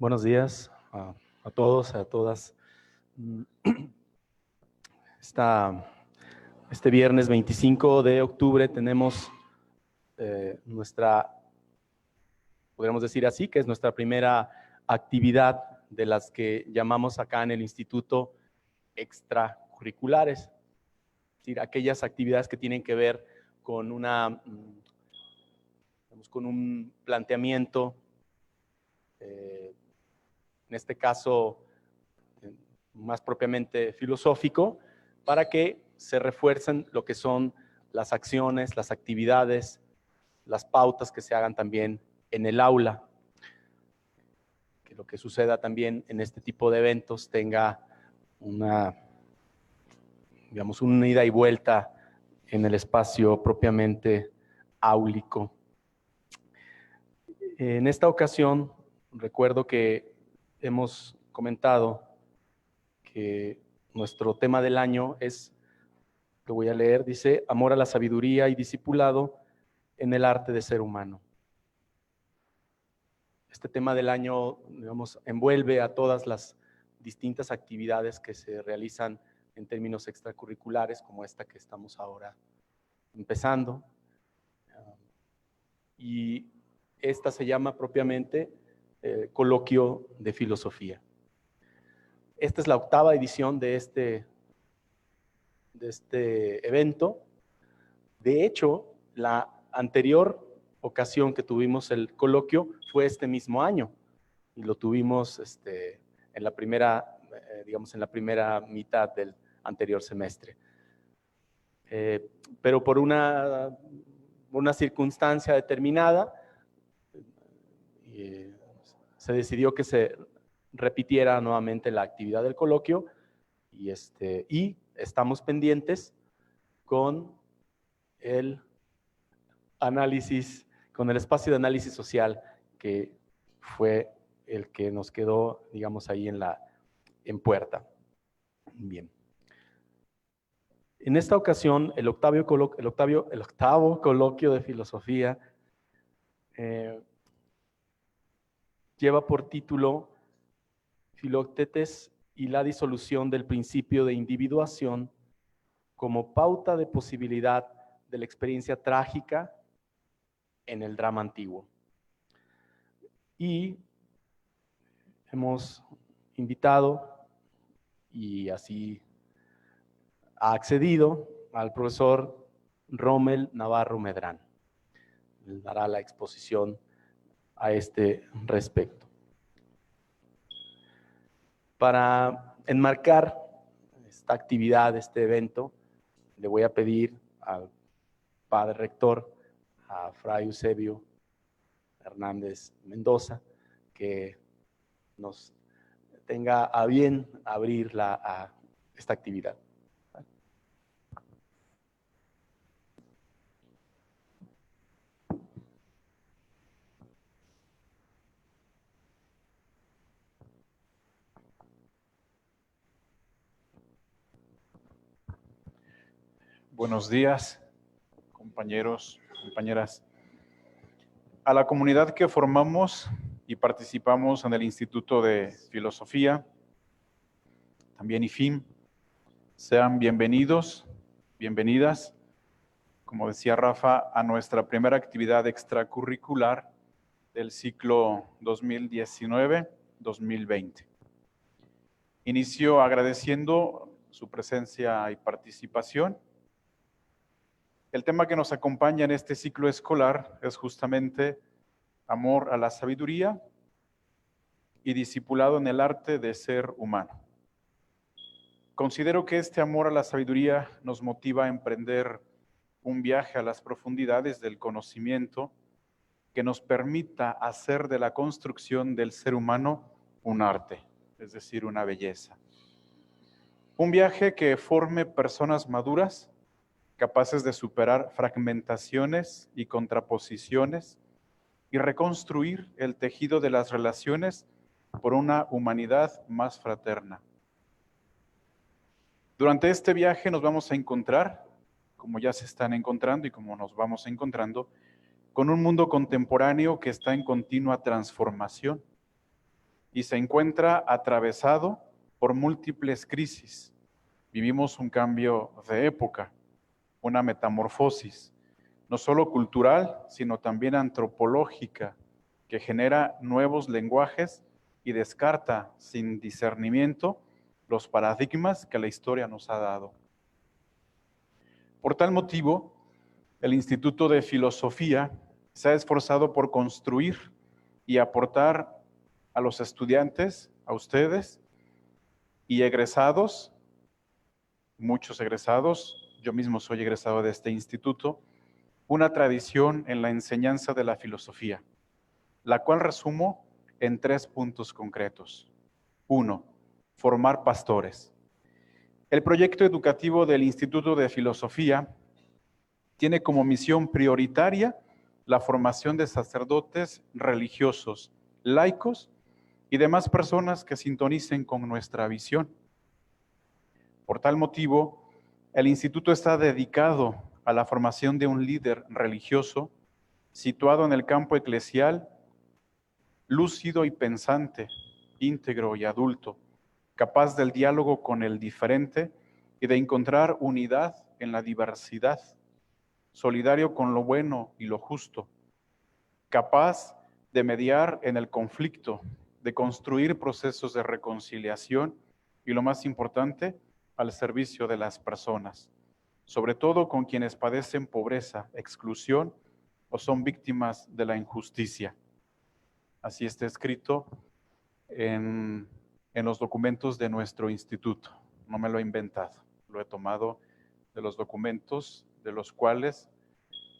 Buenos días a todos, a todas. Este viernes 25 de octubre tenemos podríamos decir así, que es nuestra primera actividad de las que llamamos acá en el instituto extracurriculares. Es decir, aquellas actividades que tienen que ver con con un planteamiento, en este caso más propiamente filosófico, para que se refuercen lo que son las acciones, las actividades, las pautas que se hagan también en el aula. Que lo que suceda también en este tipo de eventos tenga una ida y vuelta en el espacio propiamente áulico. En esta ocasión, recuerdo que hemos comentado que nuestro tema del año es, que voy a leer, dice: amor a la sabiduría y discipulado en el arte de ser humano. Este tema del año, envuelve a todas las distintas actividades que se realizan en términos extracurriculares, como esta que estamos ahora empezando. Y esta se llama propiamente Coloquio de Filosofía. Esta es la 8ª edición de este evento. De hecho, la anterior ocasión que tuvimos el coloquio fue este mismo año, y lo tuvimos en la primera mitad del anterior semestre. Pero por una circunstancia determinada, se decidió que se repitiera nuevamente la actividad del coloquio, y estamos pendientes con el análisis, con el espacio de análisis social, que fue el que nos quedó, ahí en puerta. Bien. En esta ocasión, el octavo coloquio de filosofía lleva por título Filoctetes y la disolución del principio de individuación como pauta de posibilidad de la experiencia trágica en el drama antiguo. Y hemos invitado, y así ha accedido, al profesor Rommel Navarro Medrán. Él dará la exposición a este respecto. Para enmarcar esta actividad, este evento, le voy a pedir al padre rector, a Fray Eusebio Hernández Mendoza, que nos tenga a bien abrir esta actividad. Buenos días, compañeros, compañeras. A la comunidad que formamos y participamos en el Instituto de Filosofía, también IFIM, sean bienvenidos, bienvenidas, como decía Rafa, a nuestra primera actividad extracurricular del ciclo 2019-2020. Inicio agradeciendo su presencia y participación. El tema que nos acompaña en este ciclo escolar es justamente amor a la sabiduría y discipulado en el arte de ser humano. Considero que este amor a la sabiduría nos motiva a emprender un viaje a las profundidades del conocimiento que nos permita hacer de la construcción del ser humano un arte, es decir, una belleza. Un viaje que forme personas maduras, capaces de superar fragmentaciones y contraposiciones y reconstruir el tejido de las relaciones por una humanidad más fraterna. Durante este viaje nos vamos a encontrar, como ya se están encontrando y como nos vamos encontrando, con un mundo contemporáneo que está en continua transformación. y se encuentra atravesado por múltiples crisis. Vivimos un cambio de época, una metamorfosis, no solo cultural, sino también antropológica, que genera nuevos lenguajes y descarta sin discernimiento los paradigmas que la historia nos ha dado. Por tal motivo, el Instituto de Filosofía se ha esforzado por construir y aportar a los estudiantes, a ustedes y egresados, muchos egresados, yo mismo soy egresado de este instituto, una tradición en la enseñanza de la filosofía, la cual resumo en 3 puntos concretos. 1. Formar pastores. El proyecto educativo del Instituto de Filosofía tiene como misión prioritaria la formación de sacerdotes religiosos, laicos y demás personas que sintonicen con nuestra visión. Por tal motivo, el instituto está dedicado a la formación de un líder religioso situado en el campo eclesial, lúcido y pensante, íntegro y adulto, capaz del diálogo con el diferente y de encontrar unidad en la diversidad, solidario con lo bueno y lo justo, capaz de mediar en el conflicto, de construir procesos de reconciliación y, lo más importante, al servicio de las personas, sobre todo con quienes padecen pobreza, exclusión o son víctimas de la injusticia. Así está escrito en los documentos de nuestro instituto. No me lo he inventado, lo he tomado de los documentos de los cuales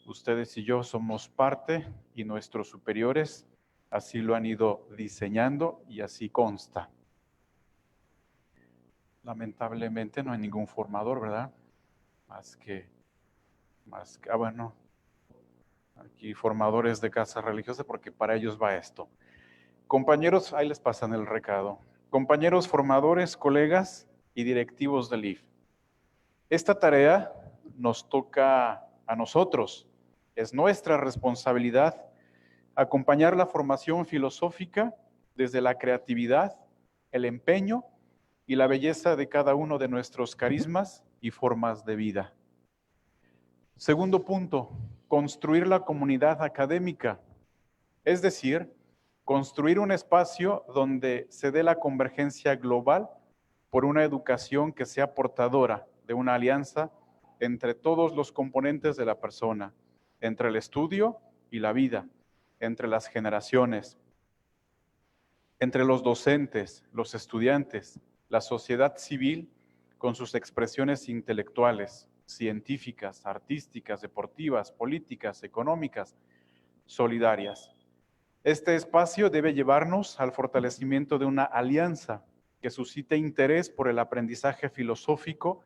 ustedes y yo somos parte y nuestros superiores así lo han ido diseñando y así consta. Lamentablemente no hay ningún formador, ¿verdad? Más que, bueno, aquí formadores de casa religiosa porque para ellos va esto. Compañeros, ahí les pasan el recado. Compañeros formadores, colegas y directivos del IF. Esta tarea nos toca a nosotros. Es nuestra responsabilidad acompañar la formación filosófica desde la creatividad, el empeño y la belleza de cada uno de nuestros carismas y formas de vida. Segundo punto, construir la comunidad académica, es decir, construir un espacio donde se dé la convergencia global por una educación que sea portadora de una alianza entre todos los componentes de la persona, entre el estudio y la vida, entre las generaciones, entre los docentes, los estudiantes, la sociedad civil con sus expresiones intelectuales, científicas, artísticas, deportivas, políticas, económicas, solidarias. Este espacio debe llevarnos al fortalecimiento de una alianza que suscite interés por el aprendizaje filosófico,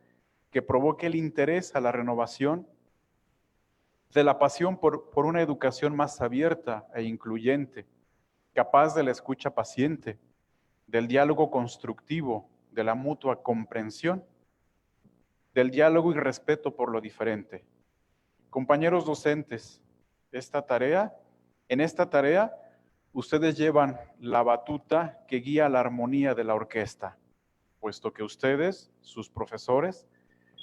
que provoque el interés a la renovación de la pasión por una educación más abierta e incluyente, capaz de la escucha paciente, del diálogo constructivo, de la mutua comprensión, del diálogo y respeto por lo diferente. Compañeros docentes, en esta tarea, ustedes llevan la batuta que guía la armonía de la orquesta, puesto que ustedes, sus profesores,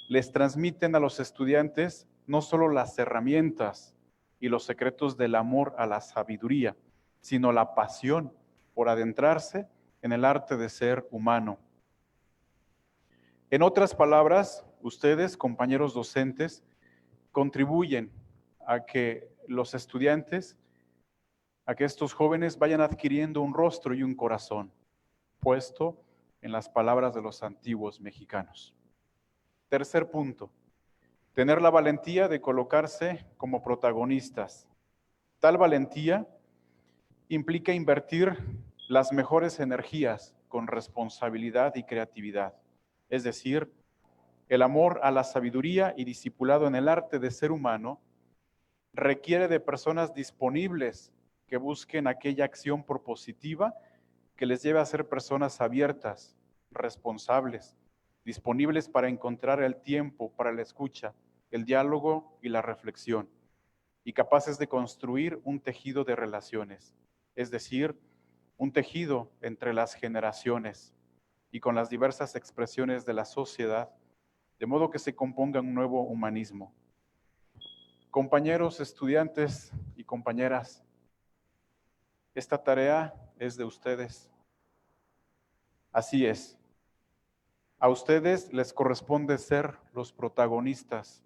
les transmiten a los estudiantes no solo las herramientas y los secretos del amor a la sabiduría, sino la pasión por adentrarse en el arte de ser humano. En otras palabras, ustedes, compañeros docentes, contribuyen a que los estudiantes, a que estos jóvenes vayan adquiriendo un rostro y un corazón, puesto en las palabras de los antiguos mexicanos. Tercer punto, tener la valentía de colocarse como protagonistas. Tal valentía implica invertir las mejores energías con responsabilidad y creatividad, es decir, el amor a la sabiduría y discipulado en el arte de ser humano requiere de personas disponibles que busquen aquella acción propositiva que les lleve a ser personas abiertas, responsables, disponibles para encontrar el tiempo para la escucha, el diálogo y la reflexión, y capaces de construir un tejido de relaciones, es decir, un tejido entre las generaciones y con las diversas expresiones de la sociedad, de modo que se componga un nuevo humanismo. Compañeros, estudiantes y compañeras, esta tarea es de ustedes. Así es. A ustedes les corresponde ser los protagonistas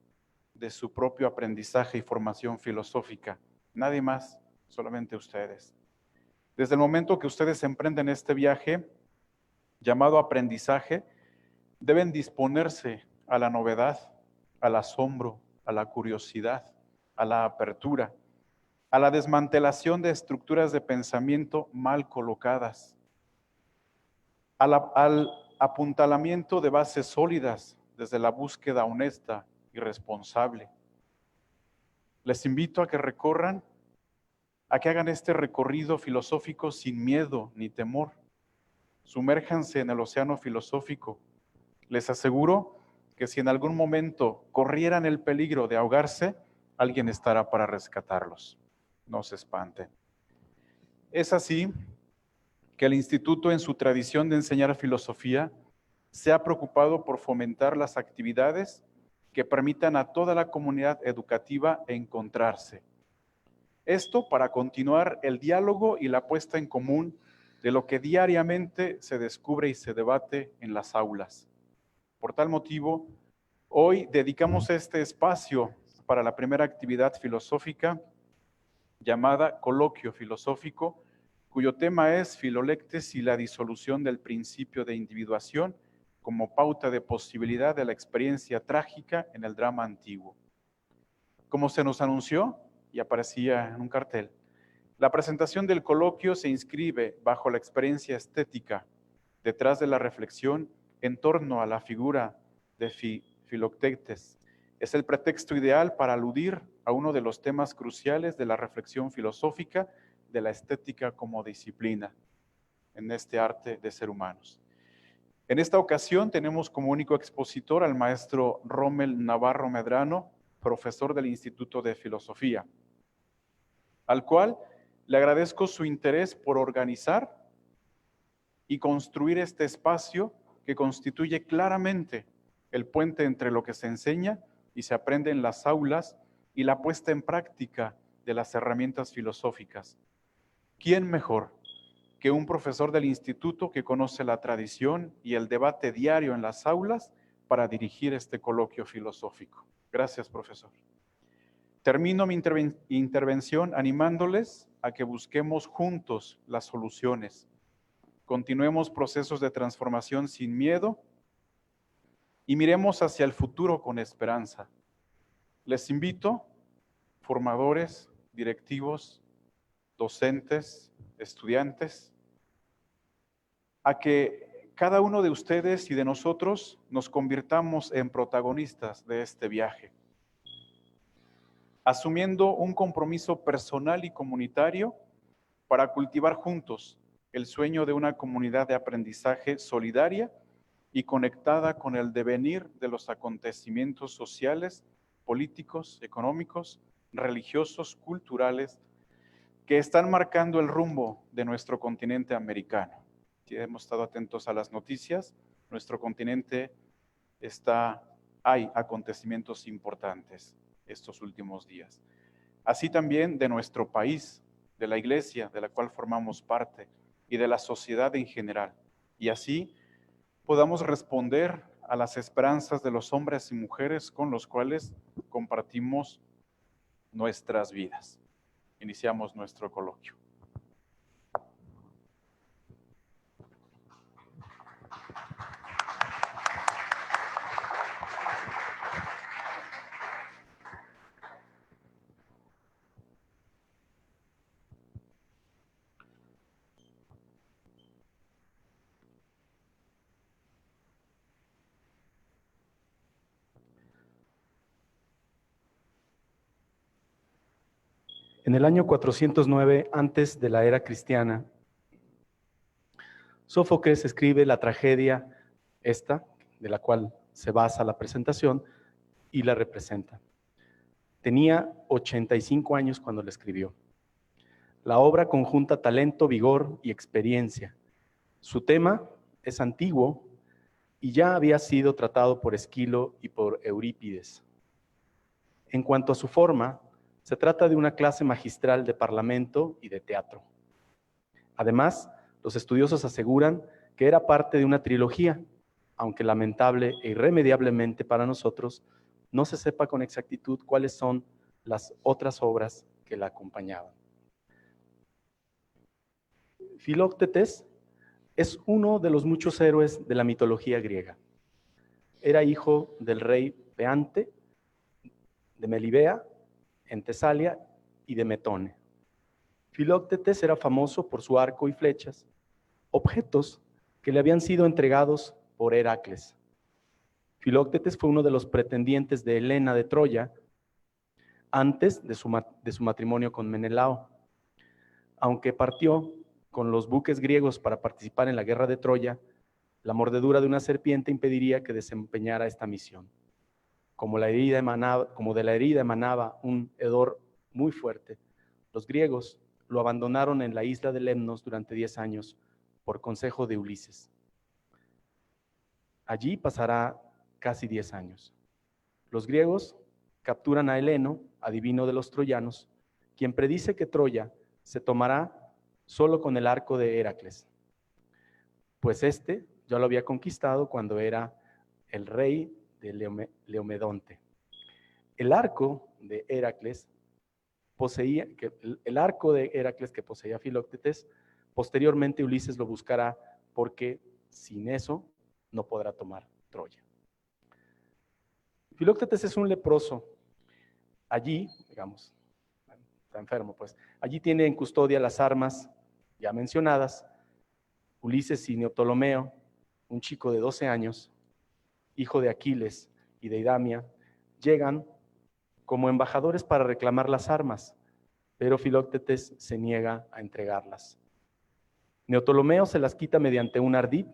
de su propio aprendizaje y formación filosófica. Nadie más, solamente ustedes. Desde el momento que ustedes emprenden este viaje, llamado aprendizaje, deben disponerse a la novedad, al asombro, a la curiosidad, a la apertura, a la desmantelación de estructuras de pensamiento mal colocadas, al apuntalamiento de bases sólidas desde la búsqueda honesta y responsable. Les invito a que recorran, a que hagan este recorrido filosófico sin miedo ni temor. Sumérjanse en el océano filosófico. Les aseguro que si en algún momento corrieran el peligro de ahogarse, alguien estará para rescatarlos. No se espanten. Es así que el Instituto, en su tradición de enseñar filosofía, se ha preocupado por fomentar las actividades que permitan a toda la comunidad educativa encontrarse. Esto para continuar el diálogo y la puesta en común de lo que diariamente se descubre y se debate en las aulas. Por tal motivo, hoy dedicamos este espacio para la primera actividad filosófica llamada Coloquio Filosófico, cuyo tema es Filolectes y la disolución del principio de individuación como pauta de posibilidad de la experiencia trágica en el drama antiguo. Como se nos anunció y aparecía en un cartel, la presentación del coloquio se inscribe bajo la experiencia estética, detrás de la reflexión en torno a la figura de Filoctetes. Es el pretexto ideal para aludir a uno de los temas cruciales de la reflexión filosófica de la estética como disciplina en este arte de ser humanos. En esta ocasión tenemos como único expositor al maestro Rommel Navarro Medrano, profesor del Instituto de Filosofía, al cual le agradezco su interés por organizar y construir este espacio que constituye claramente el puente entre lo que se enseña y se aprende en las aulas y la puesta en práctica de las herramientas filosóficas. ¿Quién mejor que un profesor del instituto que conoce la tradición y el debate diario en las aulas para dirigir este coloquio filosófico? Gracias, profesor. Termino mi intervención animándoles a que busquemos juntos las soluciones. Continuemos procesos de transformación sin miedo y miremos hacia el futuro con esperanza. Les invito, formadores, directivos, docentes, estudiantes, a que cada uno de ustedes y de nosotros nos convirtamos en protagonistas de este viaje, asumiendo un compromiso personal y comunitario para cultivar juntos el sueño de una comunidad de aprendizaje solidaria y conectada con el devenir de los acontecimientos sociales, políticos, económicos, religiosos, culturales, que están marcando el rumbo de nuestro continente americano. Si hemos estado atentos a las noticias, nuestro continente hay acontecimientos importantes estos últimos días. Así también de nuestro país, de la iglesia de la cual formamos parte y de la sociedad en general. Y así podamos responder a las esperanzas de los hombres y mujeres con los cuales compartimos nuestras vidas. Iniciamos nuestro coloquio. En el año 409, antes de la era cristiana, Sófocles escribe la tragedia esta, de la cual se basa la presentación, y la representa. Tenía 85 años cuando la escribió. La obra conjunta talento, vigor y experiencia. Su tema es antiguo y ya había sido tratado por Esquilo y por Eurípides. En cuanto a su forma, se trata de una clase magistral de parlamento y de teatro. Además, los estudiosos aseguran que era parte de una trilogía, aunque lamentable e irremediablemente para nosotros, no se sepa con exactitud cuáles son las otras obras que la acompañaban. Filoctetes es uno de los muchos héroes de la mitología griega. Era hijo del rey Peante, de Melibea, en Tesalia, y de Metone. Filoctetes era famoso por su arco y flechas, objetos que le habían sido entregados por Heracles. Filoctetes fue uno de los pretendientes de Helena de Troya antes de su matrimonio con Menelao. Aunque partió con los buques griegos para participar en la guerra de Troya, la mordedura de una serpiente impediría que desempeñara esta misión. Como de la herida emanaba un hedor muy fuerte, los griegos lo abandonaron en la isla de Lemnos durante 10 años por consejo de Ulises. Allí pasará casi 10 años. Los griegos capturan a Heleno, adivino de los troyanos, quien predice que Troya se tomará solo con el arco de Heracles, pues este ya lo había conquistado cuando era el rey de Leomedonte. El arco de Heracles que poseía Filoctetes, posteriormente Ulises lo buscará porque sin eso no podrá tomar Troya. Filoctetes es un leproso. Allí, digamos, está enfermo, pues. Allí tiene en custodia las armas ya mencionadas. Ulises y Neoptolomeo, un chico de 12 años, hijo de Aquiles y de Idamia, llegan como embajadores para reclamar las armas, pero Filoctetes se niega a entregarlas. Neoptolomeo se las quita mediante un ardid,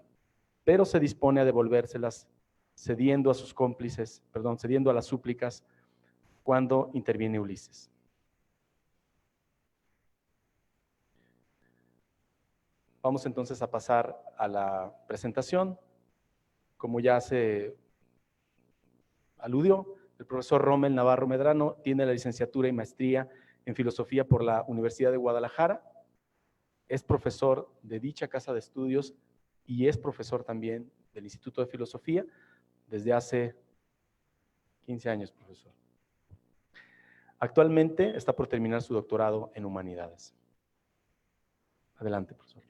pero se dispone a devolvérselas cediendo a las súplicas cuando interviene Ulises. Vamos entonces a pasar a la presentación. Como ya se aludió, el profesor Rommel Navarro Medrano tiene la licenciatura y maestría en filosofía por la Universidad de Guadalajara. Es profesor de dicha casa de estudios y es profesor también del Instituto de Filosofía desde hace 15 años, profesor. Actualmente está por terminar su doctorado en Humanidades. Adelante, profesor.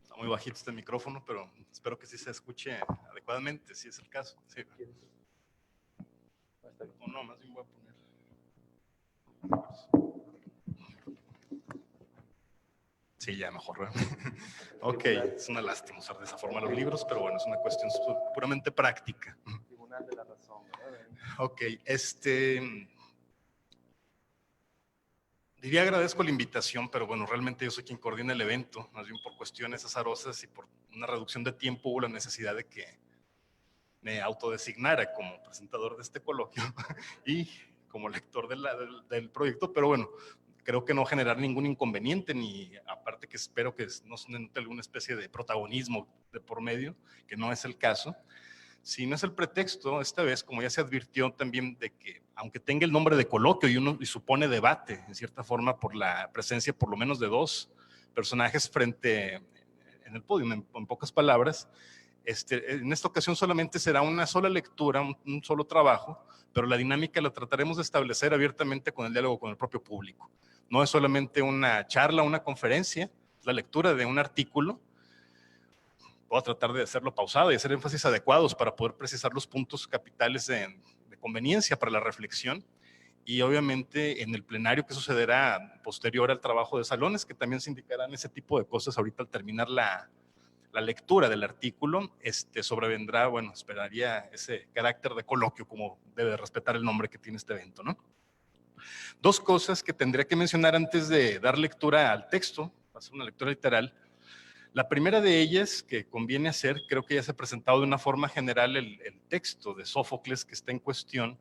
Está muy bajito este micrófono, pero espero que sí se escuche adecuadamente, si es el caso. Sí. O no, más bien voy a poner. Sí, ya mejor, ¿verdad? Ok, es una lástima usar de esa forma los libros, pero bueno, es una cuestión puramente práctica. Tribunal de la razón, ¿verdad? Ok, diría agradezco la invitación, pero bueno, realmente yo soy quien coordina el evento, más bien por cuestiones azarosas y por una reducción de tiempo hubo la necesidad de que me autodesignara como presentador de este coloquio y como lector del proyecto, pero bueno, creo que no generar ningún inconveniente, ni aparte que espero que no se note alguna especie de protagonismo de por medio, que no es el caso. Si no es el pretexto, esta vez, como ya se advirtió también, de que aunque tenga el nombre de coloquio y supone debate, en cierta forma, por la presencia por lo menos de dos personajes frente en el podio, en pocas palabras, en esta ocasión solamente será una sola lectura, un solo trabajo, pero la dinámica la trataremos de establecer abiertamente con el diálogo con el propio público. No es solamente una charla, una conferencia, la lectura de un artículo. Voy a tratar de hacerlo pausado y hacer énfasis adecuados para poder precisar los puntos capitales de conveniencia para la reflexión. Y obviamente en el plenario que sucederá posterior al trabajo de salones, que también se indicarán ese tipo de cosas ahorita al terminar la lectura del artículo, sobrevendrá, bueno, esperaría ese carácter de coloquio como debe respetar el nombre que tiene este evento, ¿no? Dos cosas que tendría que mencionar antes de dar lectura al texto, va a ser una lectura literal. La primera de ellas que conviene hacer, creo que ya se ha presentado de una forma general el texto de Sófocles que está en cuestión,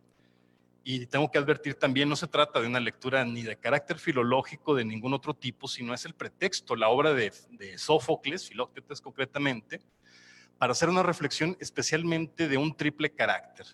Y tengo que advertir también, no se trata de una lectura ni de carácter filológico de ningún otro tipo, sino es el pretexto, la obra de Sófocles, Filóctetes concretamente, para hacer una reflexión especialmente de un triple carácter.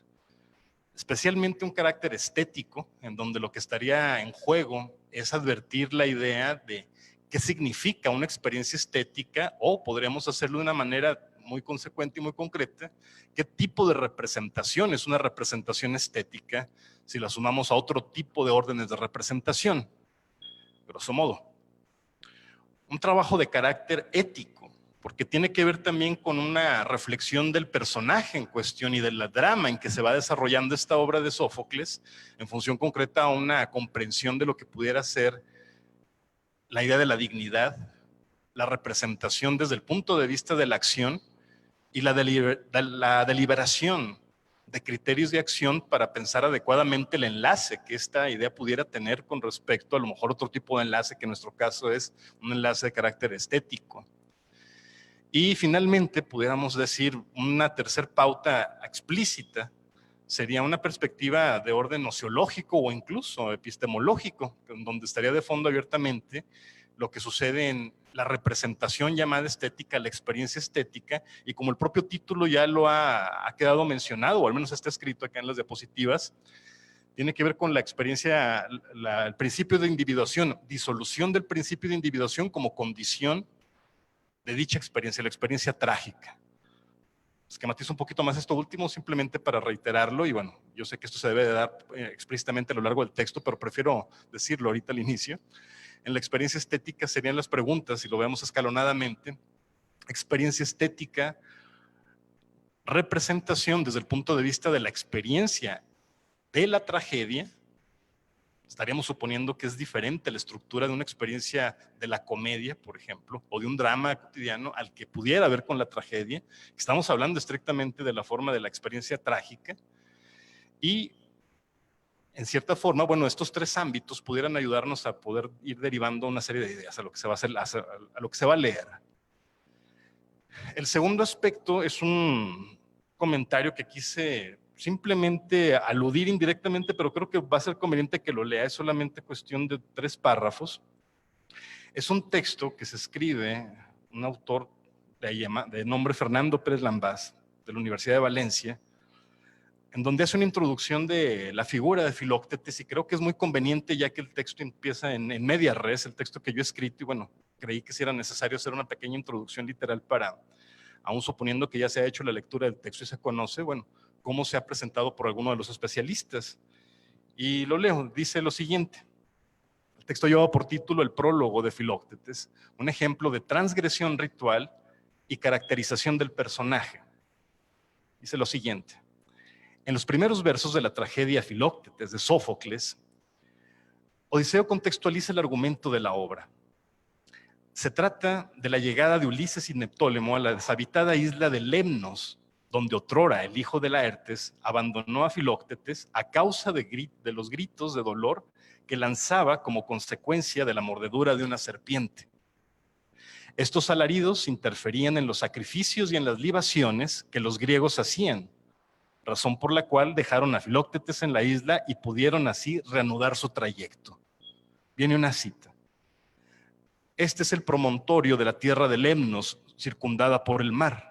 Especialmente un carácter estético, en donde lo que estaría en juego es advertir la idea de qué significa una experiencia estética, o podríamos hacerlo de una manera muy consecuente y muy concreta, qué tipo de representación es una representación estética si la sumamos a otro tipo de órdenes de representación, grosso modo. Un trabajo de carácter ético, porque tiene que ver también con una reflexión del personaje en cuestión y del drama en que se va desarrollando esta obra de Sófocles, en función concreta a una comprensión de lo que pudiera ser la idea de la dignidad, la representación desde el punto de vista de la acción y la deliberación de criterios de acción para pensar adecuadamente el enlace que esta idea pudiera tener con respecto a lo mejor otro tipo de enlace, que en nuestro caso es un enlace de carácter estético. Y finalmente, pudiéramos decir, una tercer pauta explícita sería una perspectiva de orden nociológico o incluso epistemológico, donde estaría de fondo abiertamente lo que sucede en la representación llamada estética, la experiencia estética, y como el propio título ya lo ha quedado mencionado, o al menos está escrito acá en las diapositivas, tiene que ver con la experiencia, el principio de individuación, disolución del principio de individuación como condición de dicha experiencia, la experiencia trágica. Esquematizo un poquito más esto último simplemente para reiterarlo, y bueno, yo sé que esto se debe de dar explícitamente a lo largo del texto, pero prefiero decirlo ahorita al inicio. En la experiencia estética serían las preguntas, si lo vemos escalonadamente: experiencia estética, representación desde el punto de vista de la experiencia de la tragedia. Estaríamos suponiendo que es diferente la estructura de una experiencia de la comedia, por ejemplo, o de un drama cotidiano al que pudiera ver con la tragedia. Estamos hablando estrictamente de la forma de la experiencia trágica. Y en cierta forma, bueno, estos tres ámbitos pudieran ayudarnos a poder ir derivando una serie de ideas a lo que se va a hacer, a lo que se va a leer. El segundo aspecto es un comentario que quise simplemente aludir indirectamente, pero creo que va a ser conveniente que lo lea. Es solamente cuestión de 3 párrafos. Es un texto que se escribe un autor de nombre Fernando Pérez Lambás, de la Universidad de Valencia, en donde hace una introducción de la figura de Filóctetes, y creo que es muy conveniente, ya que el texto empieza en media res, el texto que yo he escrito, y bueno, creí que sí era necesario hacer una pequeña introducción literal para, aún suponiendo que ya se ha hecho la lectura del texto y se conoce, bueno, cómo se ha presentado por alguno de los especialistas. Y lo leo, dice lo siguiente. El texto lleva por título El prólogo de Filóctetes, un ejemplo de transgresión ritual y caracterización del personaje. Dice lo siguiente. En los primeros versos de la tragedia Filóctetes de Sófocles, Odiseo contextualiza el argumento de la obra. Se trata de la llegada de Ulises y Neptólemo a la deshabitada isla de Lemnos, donde otrora el hijo de Laertes abandonó a Filóctetes a causa de los gritos de dolor que lanzaba como consecuencia de la mordedura de una serpiente. Estos alaridos interferían en los sacrificios y en las libaciones que los griegos hacían, razón por la cual dejaron a Filóctetes en la isla y pudieron así reanudar su trayecto. Viene una cita. Este es el promontorio de la tierra de Lemnos, circundada por el mar,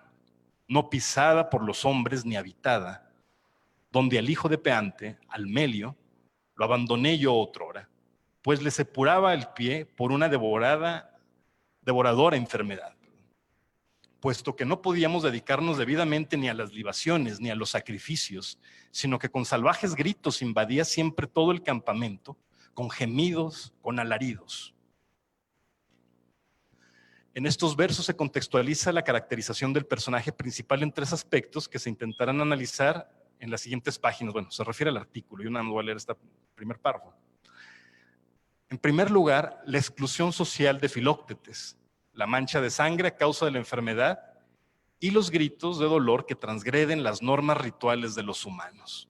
no pisada por los hombres ni habitada, donde al hijo de Peante, al Melio, lo abandoné yo otrora, pues le sepuraba el pie por una devoradora enfermedad. Puesto que no podíamos dedicarnos debidamente ni a las libaciones ni a los sacrificios, sino que con salvajes gritos invadía siempre todo el campamento, con gemidos, con alaridos. En estos versos se contextualiza la caracterización del personaje principal en 3 aspectos que se intentarán analizar en las siguientes páginas. Bueno, se refiere al artículo, yo nada más voy a leer este primer párrafo. En primer lugar, la exclusión social de Filóctetes, la mancha de sangre a causa de la enfermedad y los gritos de dolor que transgreden las normas rituales de los humanos.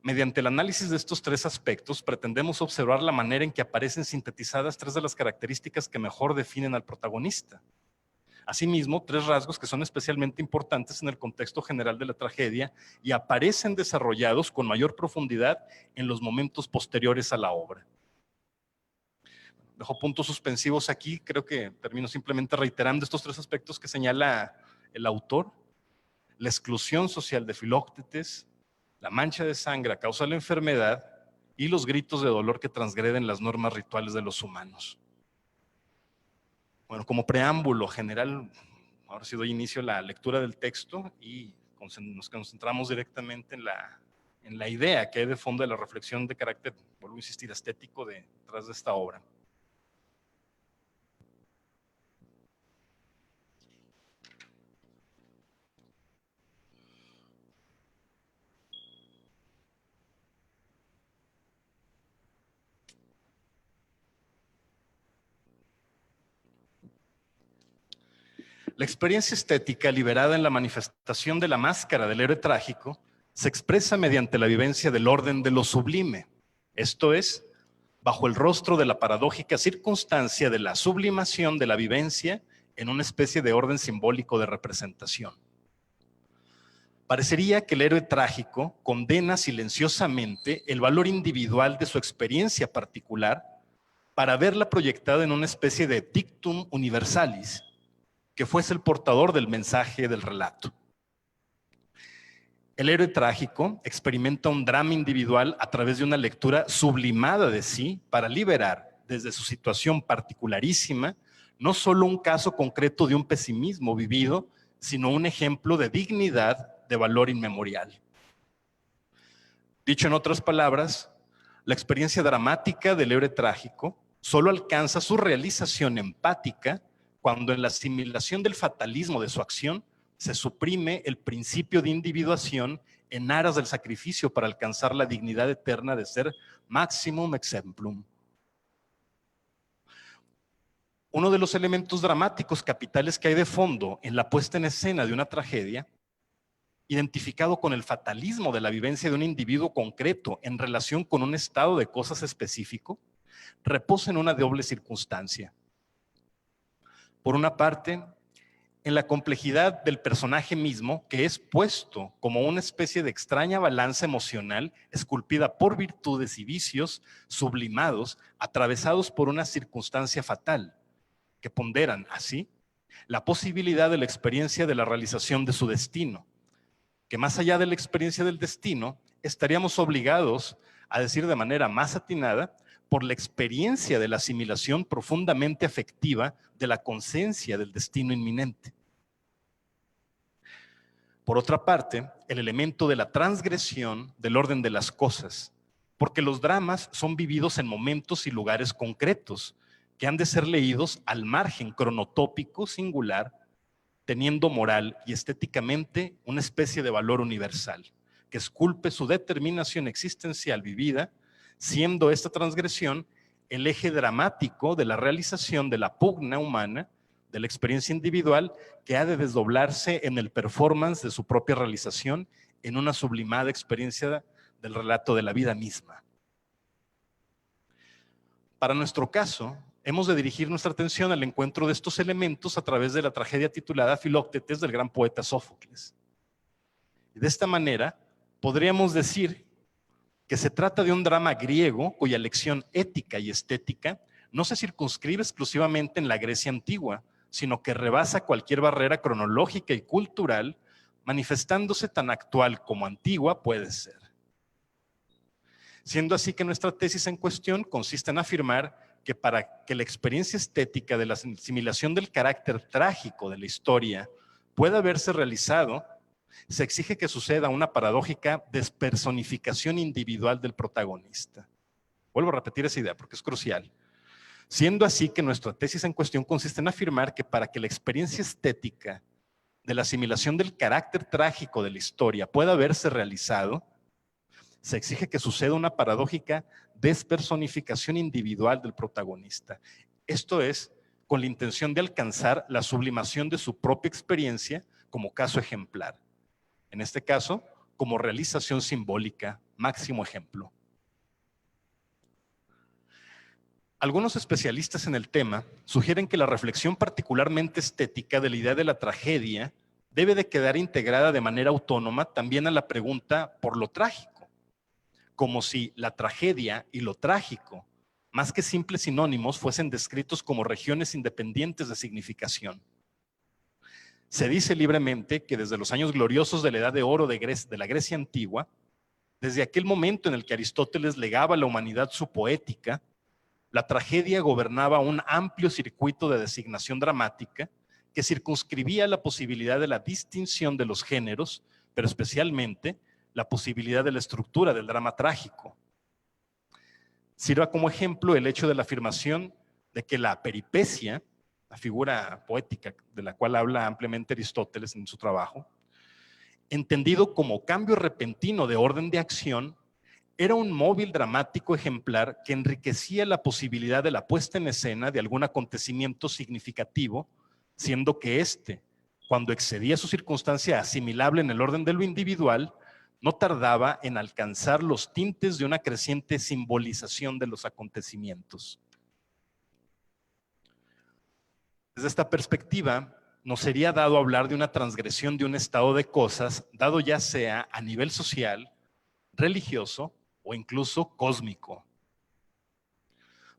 Mediante el análisis de estos 3 aspectos, pretendemos observar la manera en que aparecen sintetizadas 3 de las características que mejor definen al protagonista. Asimismo, 3 rasgos que son especialmente importantes en el contexto general de la tragedia y aparecen desarrollados con mayor profundidad en los momentos posteriores a la obra. Dejo puntos suspensivos aquí, creo que termino simplemente reiterando estos 3 aspectos que señala el autor: la exclusión social de Filoctetes, la mancha de sangre a causa de la enfermedad y los gritos de dolor que transgreden las normas rituales de los humanos. Bueno, como preámbulo general, ahora sí doy inicio a la lectura del texto y nos concentramos directamente en la idea que hay de fondo de la reflexión de carácter, vuelvo a insistir, estético detrás de esta obra. La experiencia estética liberada en la manifestación de la máscara del héroe trágico se expresa mediante la vivencia del orden de lo sublime, esto es, bajo el rostro de la paradójica circunstancia de la sublimación de la vivencia en una especie de orden simbólico de representación. Parecería que el héroe trágico condena silenciosamente el valor individual de su experiencia particular para verla proyectada en una especie de dictum universalis, que fuese el portador del mensaje del relato. El héroe trágico experimenta un drama individual a través de una lectura sublimada de sí para liberar desde su situación particularísima no solo un caso concreto de un pesimismo vivido, sino un ejemplo de dignidad de valor inmemorial. Dicho en otras palabras, la experiencia dramática del héroe trágico solo alcanza su realización empática cuando en la asimilación del fatalismo de su acción se suprime el principio de individuación en aras del sacrificio para alcanzar la dignidad eterna de ser maximum exemplum. Uno de los elementos dramáticos capitales que hay de fondo en la puesta en escena de una tragedia, identificado con el fatalismo de la vivencia de un individuo concreto en relación con un estado de cosas específico, reposa en una doble circunstancia. Por una parte, en la complejidad del personaje mismo, que es puesto como una especie de extraña balanza emocional esculpida por virtudes y vicios sublimados, atravesados por una circunstancia fatal, que ponderan así la posibilidad de la experiencia de la realización de su destino, que más allá de la experiencia del destino, estaríamos obligados a decir de manera más atinada, por la experiencia de la asimilación profundamente afectiva de la conciencia del destino inminente. Por otra parte, el elemento de la transgresión del orden de las cosas, porque los dramas son vividos en momentos y lugares concretos, que han de ser leídos al margen cronotópico singular, teniendo moral y estéticamente una especie de valor universal, que esculpe su determinación existencial vivida, siendo esta transgresión el eje dramático de la realización de la pugna humana, de la experiencia individual, que ha de desdoblarse en el performance de su propia realización en una sublimada experiencia del relato de la vida misma. Para nuestro caso, hemos de dirigir nuestra atención al encuentro de estos elementos a través de la tragedia titulada Filoctetes del gran poeta Sófocles. Y de esta manera, podríamos decir que se trata de un drama griego cuya lección ética y estética no se circunscribe exclusivamente en la Grecia antigua, sino que rebasa cualquier barrera cronológica y cultural, manifestándose tan actual como antigua puede ser. Siendo así que nuestra tesis en cuestión consiste en afirmar que para que la experiencia estética de la asimilación del carácter trágico de la historia pueda haberse realizado, se exige que suceda una paradójica despersonificación individual del protagonista. Vuelvo a repetir esa idea porque es crucial. Siendo así que nuestra tesis en cuestión consiste en afirmar que para que la experiencia estética de la asimilación del carácter trágico de la historia pueda haberse realizado, se exige que suceda una paradójica despersonificación individual del protagonista. Esto es, con la intención de alcanzar la sublimación de su propia experiencia como caso ejemplar. En este caso, como realización simbólica, máximo ejemplo. Algunos especialistas en el tema sugieren que la reflexión particularmente estética de la idea de la tragedia debe de quedar integrada de manera autónoma también a la pregunta por lo trágico, como si la tragedia y lo trágico, más que simples sinónimos, fuesen descritos como regiones independientes de significación. Se dice libremente que desde los años gloriosos de la Edad de Oro de la Grecia antigua, desde aquel momento en el que Aristóteles legaba a la humanidad su poética, la tragedia gobernaba un amplio circuito de designación dramática que circunscribía la posibilidad de la distinción de los géneros, pero especialmente la posibilidad de la estructura del drama trágico. Sirva como ejemplo el hecho de la afirmación de que la peripecia, la figura poética de la cual habla ampliamente Aristóteles en su trabajo, entendido como cambio repentino de orden de acción, era un móvil dramático ejemplar que enriquecía la posibilidad de la puesta en escena de algún acontecimiento significativo, siendo que éste, cuando excedía su circunstancia asimilable en el orden de lo individual, no tardaba en alcanzar los tintes de una creciente simbolización de los acontecimientos. Desde esta perspectiva, nos sería dado hablar de una transgresión de un estado de cosas, dado ya sea a nivel social, religioso o incluso cósmico.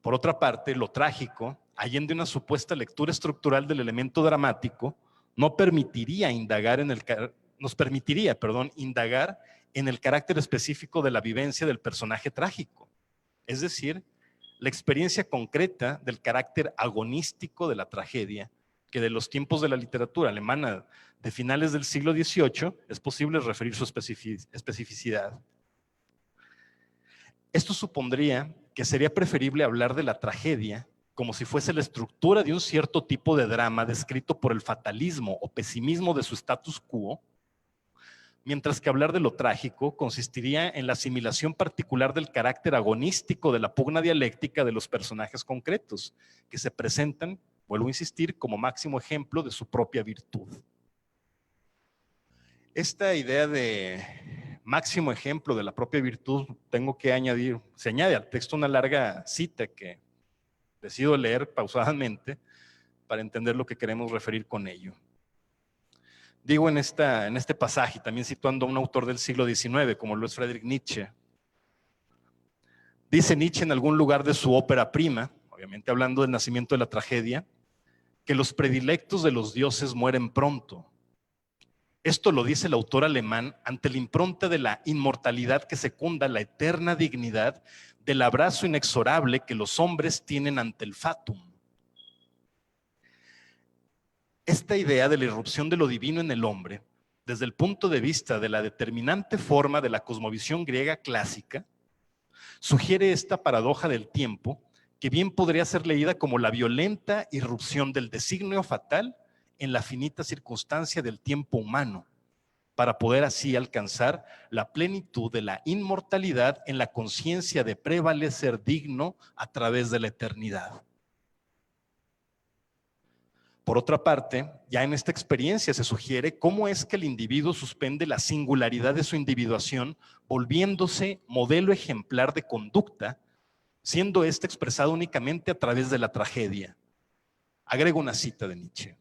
Por otra parte, lo trágico, allende una supuesta lectura estructural del elemento dramático, nos permitiría indagar en el carácter específico de la vivencia del personaje trágico, es decir, la experiencia concreta del carácter agonístico de la tragedia, que de los tiempos de la literatura alemana de finales del siglo XVIII es posible referir su especificidad. Esto supondría que sería preferible hablar de la tragedia como si fuese la estructura de un cierto tipo de drama descrito por el fatalismo o pesimismo de su status quo, mientras que hablar de lo trágico consistiría en la asimilación particular del carácter agonístico de la pugna dialéctica de los personajes concretos, que se presentan, vuelvo a insistir, como máximo ejemplo de su propia virtud. Esta idea de máximo ejemplo de la propia virtud, tengo que añadir, se añade al texto una larga cita que decido leer pausadamente para entender lo que queremos referir con ello. Digo en este pasaje, también situando a un autor del siglo XIX, como lo es Friedrich Nietzsche. Dice Nietzsche en algún lugar de su ópera prima, obviamente hablando del nacimiento de la tragedia, que los predilectos de los dioses mueren pronto. Esto lo dice el autor alemán ante la impronta de la inmortalidad que secunda la eterna dignidad del abrazo inexorable que los hombres tienen ante el fatum. Esta idea de la irrupción de lo divino en el hombre, desde el punto de vista de la determinante forma de la cosmovisión griega clásica, sugiere esta paradoja del tiempo que bien podría ser leída como la violenta irrupción del designio fatal en la finita circunstancia del tiempo humano, para poder así alcanzar la plenitud de la inmortalidad en la conciencia de prevalecer digno a través de la eternidad. Por otra parte, ya en esta experiencia se sugiere cómo es que el individuo suspende la singularidad de su individuación, volviéndose modelo ejemplar de conducta, siendo ésta expresada únicamente a través de la tragedia. Agrego una cita de Nietzsche.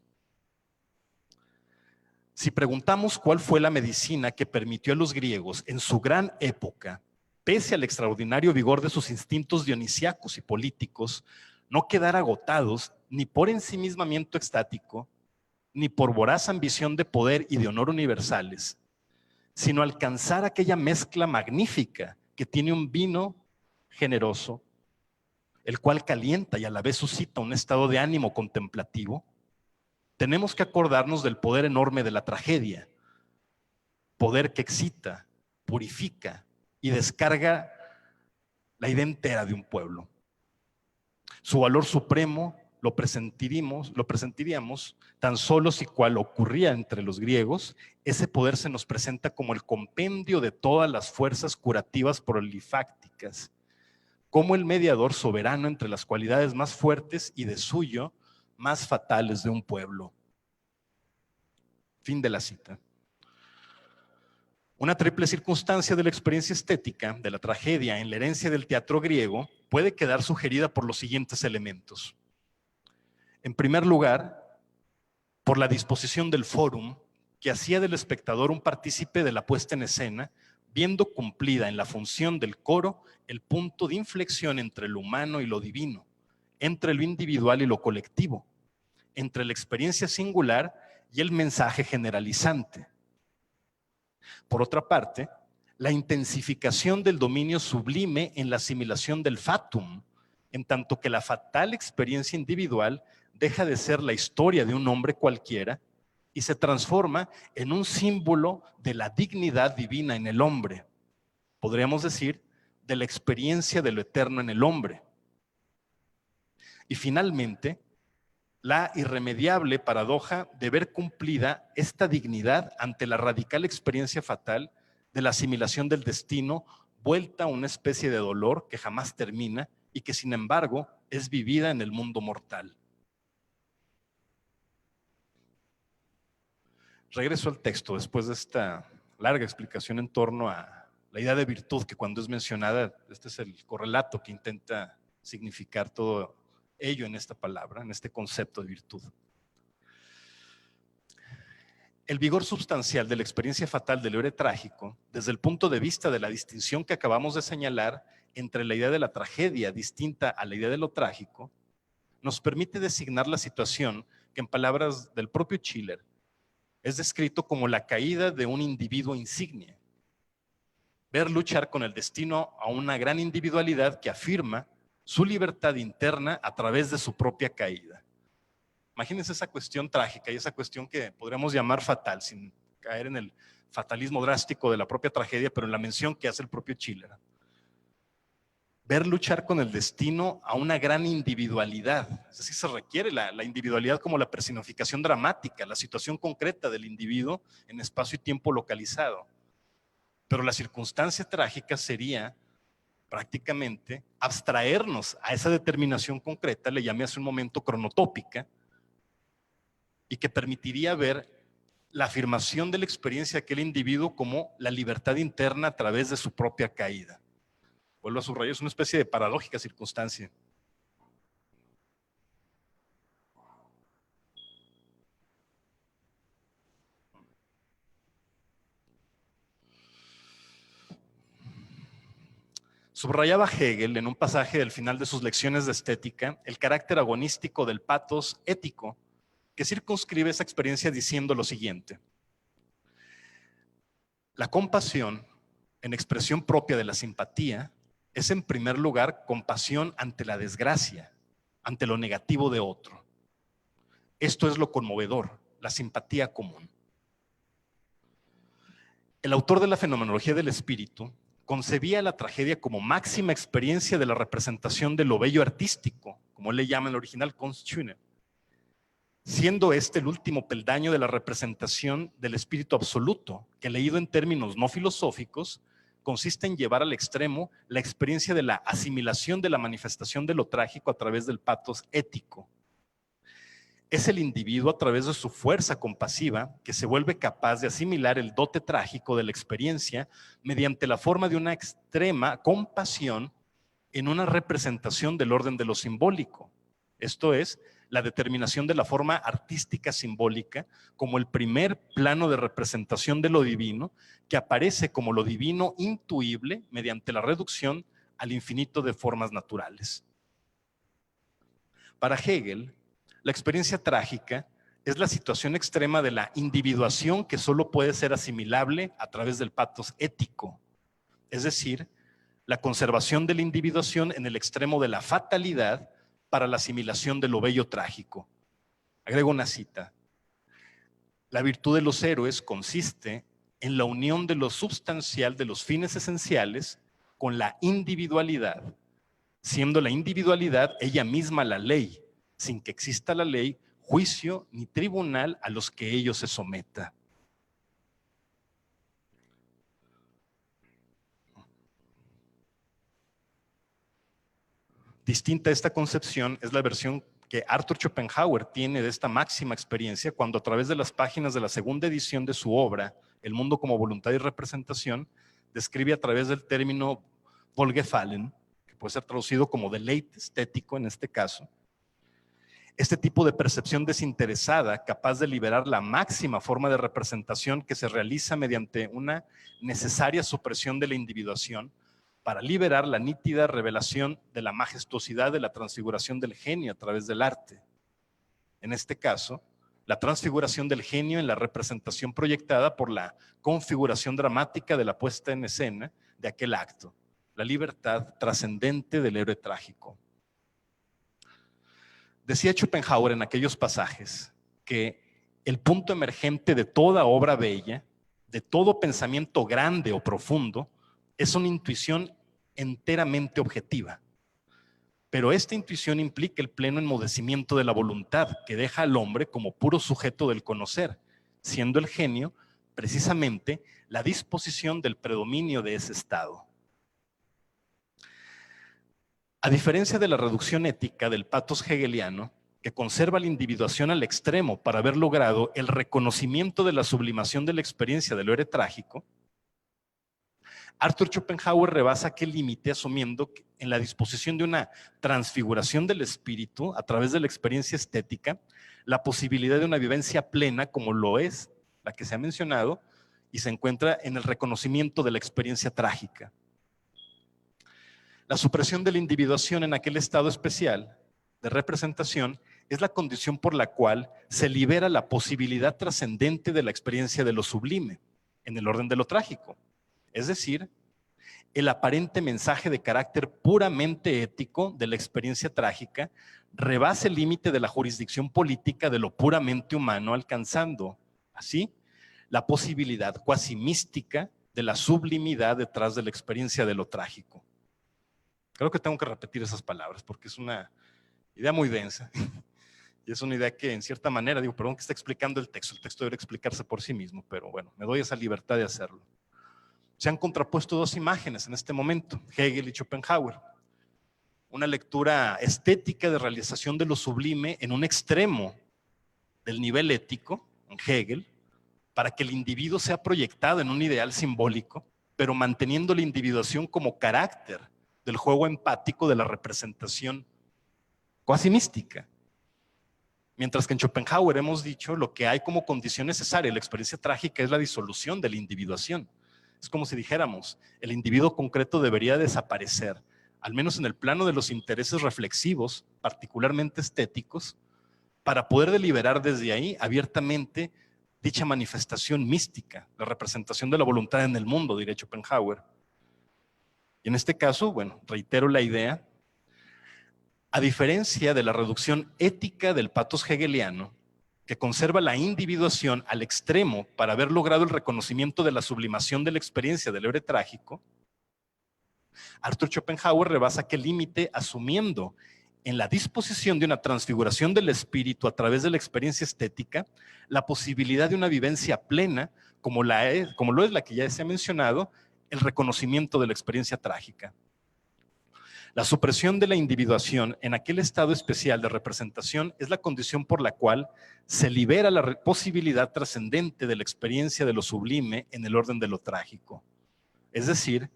Si preguntamos cuál fue la medicina que permitió a los griegos en su gran época, pese al extraordinario vigor de sus instintos dionisíacos y políticos, no quedar agotados ni por ensimismamiento extático, ni por voraz ambición de poder y de honor universales, sino alcanzar aquella mezcla magnífica que tiene un vino generoso, el cual calienta y a la vez suscita un estado de ánimo contemplativo, tenemos que acordarnos del poder enorme de la tragedia, poder que excita, purifica y descarga la idea entera de un pueblo. Su valor supremo lo presentiríamos tan solo si, cual ocurría entre los griegos, ese poder se nos presenta como el compendio de todas las fuerzas curativas prolifácticas, como el mediador soberano entre las cualidades más fuertes y de suyo más fatales de un pueblo. Fin de la cita. Una triple circunstancia de la experiencia estética de la tragedia en la herencia del teatro griego puede quedar sugerida por los siguientes elementos. En primer lugar, por la disposición del fórum que hacía del espectador un partícipe de la puesta en escena, viendo cumplida en la función del coro el punto de inflexión entre lo humano y lo divino, entre lo individual y lo colectivo, entre la experiencia singular y el mensaje generalizante. Por otra parte, la intensificación del dominio sublime en la asimilación del fatum, en tanto que la fatal experiencia individual deja de ser la historia de un hombre cualquiera y se transforma en un símbolo de la dignidad divina en el hombre. Podríamos decir, de la experiencia de lo eterno en el hombre. Y finalmente, la irremediable paradoja de ver cumplida esta dignidad ante la radical experiencia fatal de la asimilación del destino, vuelta a una especie de dolor que jamás termina y que sin embargo es vivida en el mundo mortal. Regreso al texto después de esta larga explicación en torno a la idea de virtud, que cuando es mencionada, este es el correlato que intenta significar todo ello en esta palabra, en este concepto de virtud. El vigor sustancial de la experiencia fatal del héroe trágico, desde el punto de vista de la distinción que acabamos de señalar entre la idea de la tragedia distinta a la idea de lo trágico, nos permite designar la situación que, en palabras del propio Schiller, es descrito como la caída de un individuo insigne. Ver luchar con el destino a una gran individualidad que afirma su libertad interna a través de su propia caída. Imagínense esa cuestión trágica y esa cuestión que podríamos llamar fatal, sin caer en el fatalismo drástico de la propia tragedia, pero en la mención que hace el propio Schiller. Ver luchar con el destino a una gran individualidad. Es decir, se requiere la individualidad como la personificación dramática, la situación concreta del individuo en espacio y tiempo localizado. Pero la circunstancia trágica sería prácticamente abstraernos a esa determinación concreta, le llamé hace un momento cronotópica, y que permitiría ver la afirmación de la experiencia de aquel individuo como la libertad interna a través de su propia caída. Vuelvo a subrayar, es una especie de paradójica circunstancia. Subrayaba Hegel en un pasaje del final de sus lecciones de estética el carácter agonístico del patos ético, que circunscribe esa experiencia diciendo lo siguiente: la compasión, en expresión propia de la simpatía, es en primer lugar compasión ante la desgracia, ante lo negativo de otro. Esto es lo conmovedor, la simpatía común. El autor de la fenomenología del espíritu concebía la tragedia como máxima experiencia de la representación de lo bello artístico, como él le llama en el original Kunstschöne, siendo este el último peldaño de la representación del espíritu absoluto, que leído en términos no filosóficos, consiste en llevar al extremo la experiencia de la asimilación de la manifestación de lo trágico a través del patos ético. Es el individuo a través de su fuerza compasiva que se vuelve capaz de asimilar el dote trágico de la experiencia mediante la forma de una extrema compasión en una representación del orden de lo simbólico. Esto es, la determinación de la forma artística simbólica como el primer plano de representación de lo divino, que aparece como lo divino intuible mediante la reducción al infinito de formas naturales. Para Hegel, la experiencia trágica es la situación extrema de la individuación que solo puede ser asimilable a través del patos ético, es decir, la conservación de la individuación en el extremo de la fatalidad para la asimilación de lo bello trágico. Agrego una cita: la virtud de los héroes consiste en la unión de lo substancial de los fines esenciales con la individualidad, siendo la individualidad ella misma la ley, sin que exista la ley, juicio ni tribunal a los que ello se someta. Distinta a esta concepción es la versión que Arthur Schopenhauer tiene de esta máxima experiencia cuando, a través de las páginas de la segunda edición de su obra, El mundo como voluntad y representación, describe a través del término Wohlgefallen, que puede ser traducido como deleite estético en este caso. Este tipo de percepción desinteresada, capaz de liberar la máxima forma de representación que se realiza mediante una necesaria supresión de la individuación para liberar la nítida revelación de la majestuosidad de la transfiguración del genio a través del arte. En este caso, la transfiguración del genio en la representación proyectada por la configuración dramática de la puesta en escena de aquel acto, la libertad trascendente del héroe trágico. Decía Schopenhauer en aquellos pasajes que el punto emergente de toda obra bella, de todo pensamiento grande o profundo, es una intuición enteramente objetiva. Pero esta intuición implica el pleno enmudecimiento de la voluntad, que deja al hombre como puro sujeto del conocer, siendo el genio precisamente la disposición del predominio de ese estado. A diferencia de la reducción ética del pathos hegeliano, que conserva la individuación al extremo para haber logrado el reconocimiento de la sublimación de la experiencia del héroe trágico, Arthur Schopenhauer rebasa aquel límite asumiendo que en la disposición de una transfiguración del espíritu a través de la experiencia estética, la posibilidad de una vivencia plena como lo es la que se ha mencionado y se encuentra en el reconocimiento de la experiencia trágica. La supresión de la individuación en aquel estado especial de representación es la condición por la cual se libera la posibilidad trascendente de la experiencia de lo sublime en el orden de lo trágico. Es decir, el aparente mensaje de carácter puramente ético de la experiencia trágica rebasa el límite de la jurisdicción política de lo puramente humano, alcanzando así la posibilidad cuasi mística de la sublimidad detrás de la experiencia de lo trágico. Creo que tengo que repetir esas palabras porque es una idea muy densa y es una idea que en cierta manera, perdón que está explicando el texto debería explicarse por sí mismo, pero bueno, me doy esa libertad de hacerlo. Se han contrapuesto dos imágenes en este momento, Hegel y Schopenhauer. Una lectura estética de realización de lo sublime en un extremo del nivel ético, en Hegel, para que el individuo sea proyectado en un ideal simbólico, pero manteniendo la individuación como carácter del juego empático de la representación cuasi mística. Mientras que en Schopenhauer hemos dicho lo que hay como condición necesaria de la experiencia trágica es la disolución de la individuación. Es como si dijéramos, el individuo concreto debería desaparecer, al menos en el plano de los intereses reflexivos, particularmente estéticos, para poder deliberar desde ahí abiertamente dicha manifestación mística, la representación de la voluntad en el mundo, diría Schopenhauer. Y en este caso, bueno, reitero la idea, a diferencia de la reducción ética del pathos hegeliano, que conserva la individuación al extremo para haber logrado el reconocimiento de la sublimación de la experiencia del héroe trágico, Arthur Schopenhauer rebasa aquel límite asumiendo en la disposición de una transfiguración del espíritu a través de la experiencia estética la posibilidad de una vivencia plena como lo es la que ya se ha mencionado, el reconocimiento de la experiencia trágica. La supresión de la individuación en aquel estado especial de representación es la condición por la cual se libera la posibilidad trascendente de la experiencia de lo sublime en el orden de lo trágico. Es decir,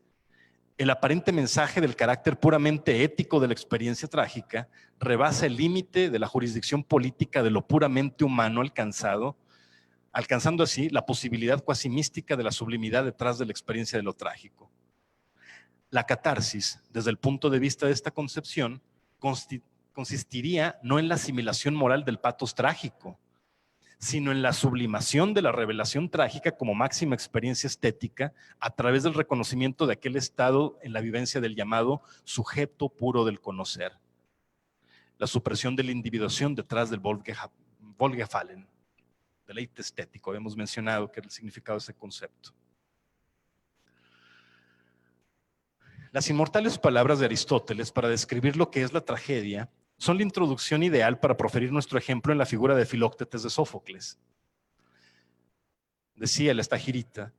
el aparente mensaje del carácter puramente ético de la experiencia trágica rebasa el límite de la jurisdicción política de lo puramente humano alcanzando así la posibilidad cuasi mística de la sublimidad detrás de la experiencia de lo trágico. La catarsis, desde el punto de vista de esta concepción, consistiría no en la asimilación moral del pathos trágico, sino en la sublimación de la revelación trágica como máxima experiencia estética a través del reconocimiento de aquel estado en la vivencia del llamado sujeto puro del conocer. La supresión de la individuación detrás del Wohlgefallen, deleite estético. Hemos mencionado que era el significado de ese concepto. Las inmortales palabras de Aristóteles para describir lo que es la tragedia son la introducción ideal para proferir nuestro ejemplo en la figura de Filóctetes de Sófocles. Decía el Estagirita,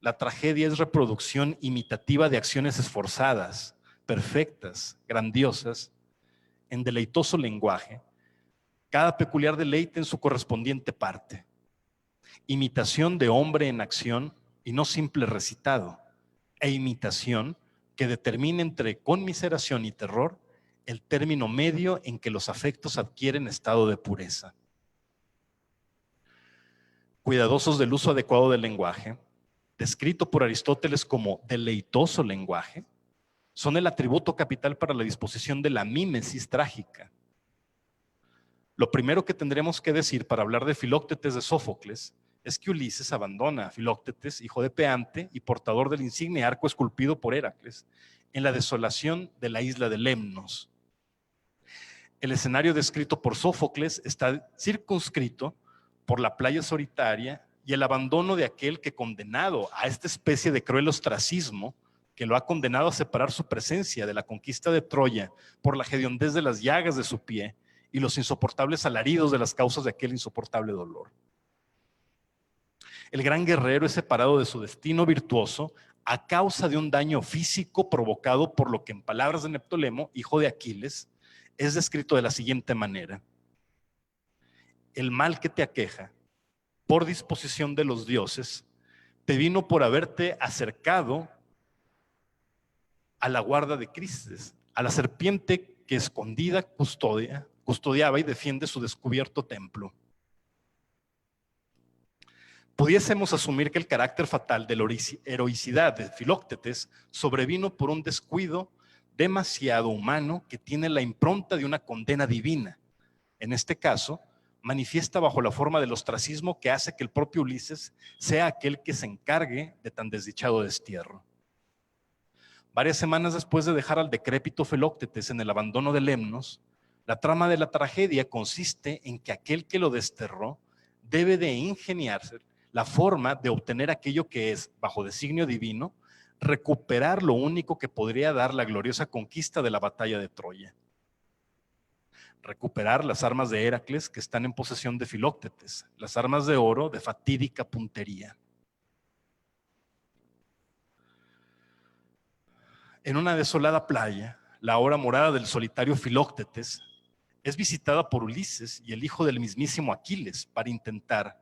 la tragedia es reproducción imitativa de acciones esforzadas, perfectas, grandiosas, en deleitoso lenguaje, cada peculiar deleite en su correspondiente parte. Imitación de hombre en acción y no simple recitado, e imitación que determine entre conmiseración y terror el término medio en que los afectos adquieren estado de pureza. Cuidadosos del uso adecuado del lenguaje, descrito por Aristóteles como deleitoso lenguaje, son el atributo capital para la disposición de la mímesis trágica. Lo primero que tendremos que decir para hablar de Filoctetes de Sófocles es que Ulises abandona a Filoctetes, hijo de Peante y portador del insigne arco esculpido por Heracles, en la desolación de la isla de Lemnos. El escenario descrito por Sófocles está circunscrito por la playa solitaria y el abandono de aquel que, condenado a esta especie de cruel ostracismo, que lo ha condenado a separar su presencia de la conquista de Troya por la hediondez de las llagas de su pie y los insoportables alaridos de las causas de aquel insoportable dolor. El gran guerrero es separado de su destino virtuoso a causa de un daño físico provocado por lo que, en palabras de Neptolemo, hijo de Aquiles, es descrito de la siguiente manera: el mal que te aqueja, por disposición de los dioses, te vino por haberte acercado a la guarda de Cristes, a la serpiente que escondida custodiaba y defiende su descubierto templo. Pudiésemos asumir que el carácter fatal de la heroicidad de Filoctetes sobrevino por un descuido demasiado humano que tiene la impronta de una condena divina. En este caso, manifiesta bajo la forma del ostracismo que hace que el propio Ulises sea aquel que se encargue de tan desdichado destierro. Varias semanas después de dejar al decrépito Filoctetes en el abandono de Lemnos, la trama de la tragedia consiste en que aquel que lo desterró debe de ingeniarse la forma de obtener aquello que es, bajo designio divino, recuperar lo único que podría dar la gloriosa conquista de la batalla de Troya. Recuperar las armas de Heracles que están en posesión de Filoctetes, las armas de oro de fatídica puntería. En una desolada playa, la ahora morada del solitario Filoctetes es visitada por Ulises y el hijo del mismísimo Aquiles para intentar,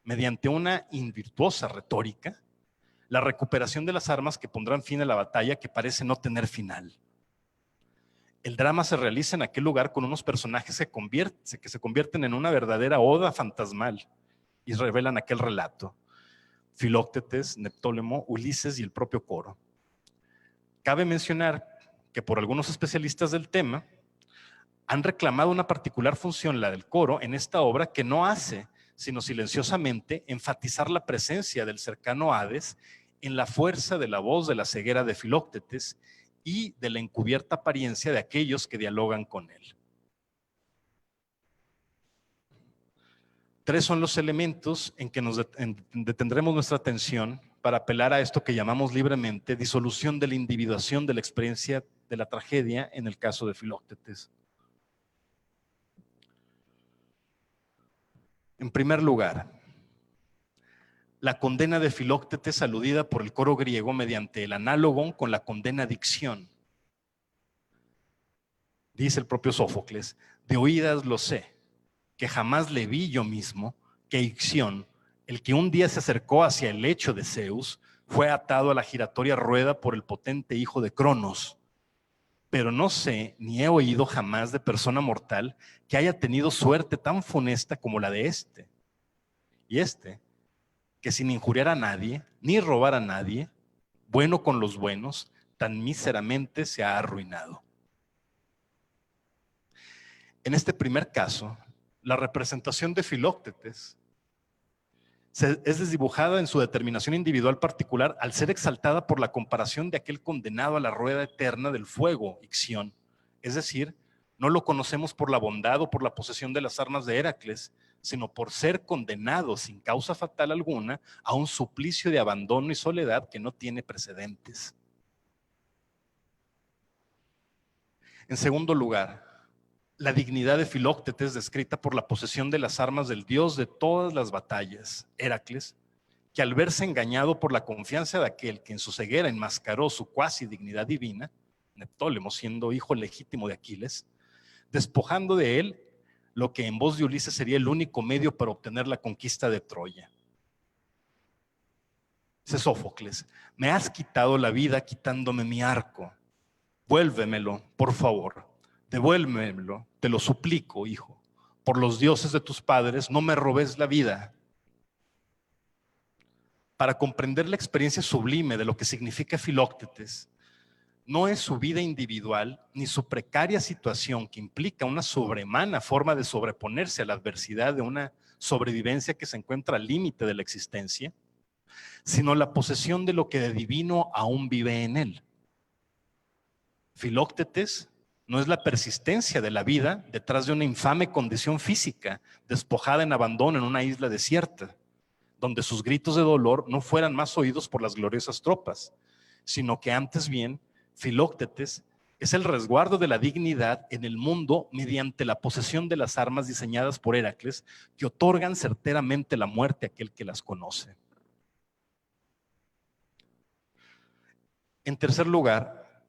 mediante una invirtuosa retórica, la recuperación de las armas que pondrán fin a la batalla que parece no tener final. El drama se realiza en aquel lugar con unos personajes que se convierten en una verdadera oda fantasmal y revelan aquel relato: Filoctetes, Neptólemo, Ulises y el propio coro. Cabe mencionar que por algunos especialistas del tema han reclamado una particular función, la del coro, en esta obra, que no hace sino silenciosamente enfatizar la presencia del cercano Hades en la fuerza de la voz de la ceguera de Filoctetes y de la encubierta apariencia de aquellos que dialogan con él. Tres son los elementos en que nos detendremos nuestra atención para apelar a esto que llamamos libremente disolución de la individuación de la experiencia de la tragedia en el caso de Filoctetes. En primer lugar, la condena de Filoctetes aludida por el coro griego mediante el análogo con la condena de Ixión. Dice el propio Sófocles: de oídas lo sé, que jamás le vi yo mismo, que Ixión, el que un día se acercó hacia el lecho de Zeus, fue atado a la giratoria rueda por el potente hijo de Cronos. Pero no sé, ni he oído jamás de persona mortal que haya tenido suerte tan funesta como la de este. Y este, que sin injuriar a nadie, ni robar a nadie, bueno con los buenos, tan míseramente se ha arruinado. En este primer caso, la representación de Filoctetes es desdibujada en su determinación individual particular al ser exaltada por la comparación de aquel condenado a la rueda eterna del fuego, Ixión. Es decir, no lo conocemos por la bondad o por la posesión de las armas de Heracles, sino por ser condenado sin causa fatal alguna a un suplicio de abandono y soledad que no tiene precedentes. En segundo lugar, la dignidad de Filoctetes descrita por la posesión de las armas del dios de todas las batallas, Heracles, que al verse engañado por la confianza de aquel que en su ceguera enmascaró su cuasi dignidad divina, Neptólemo siendo hijo legítimo de Aquiles, despojando de él lo que en voz de Ulises sería el único medio para obtener la conquista de Troya. Dice Sófocles, me has quitado la vida quitándome mi arco. Vuélvemelo, por favor. Devuélvemelo, te lo suplico, hijo. Por los dioses de tus padres, no me robes la vida. Para comprender la experiencia sublime de lo que significa Filoctetes, no es su vida individual ni su precaria situación que implica una sobrehumana forma de sobreponerse a la adversidad de una sobrevivencia que se encuentra al límite de la existencia, sino la posesión de lo que de divino aún vive en él. Filoctetes no es la persistencia de la vida detrás de una infame condición física, despojada en abandono en una isla desierta, donde sus gritos de dolor no fueran más oídos por las gloriosas tropas, sino que antes bien, Filoctetes es el resguardo de la dignidad en el mundo mediante la posesión de las armas diseñadas por Heracles que otorgan certeramente la muerte a aquel que las conoce. En tercer lugar,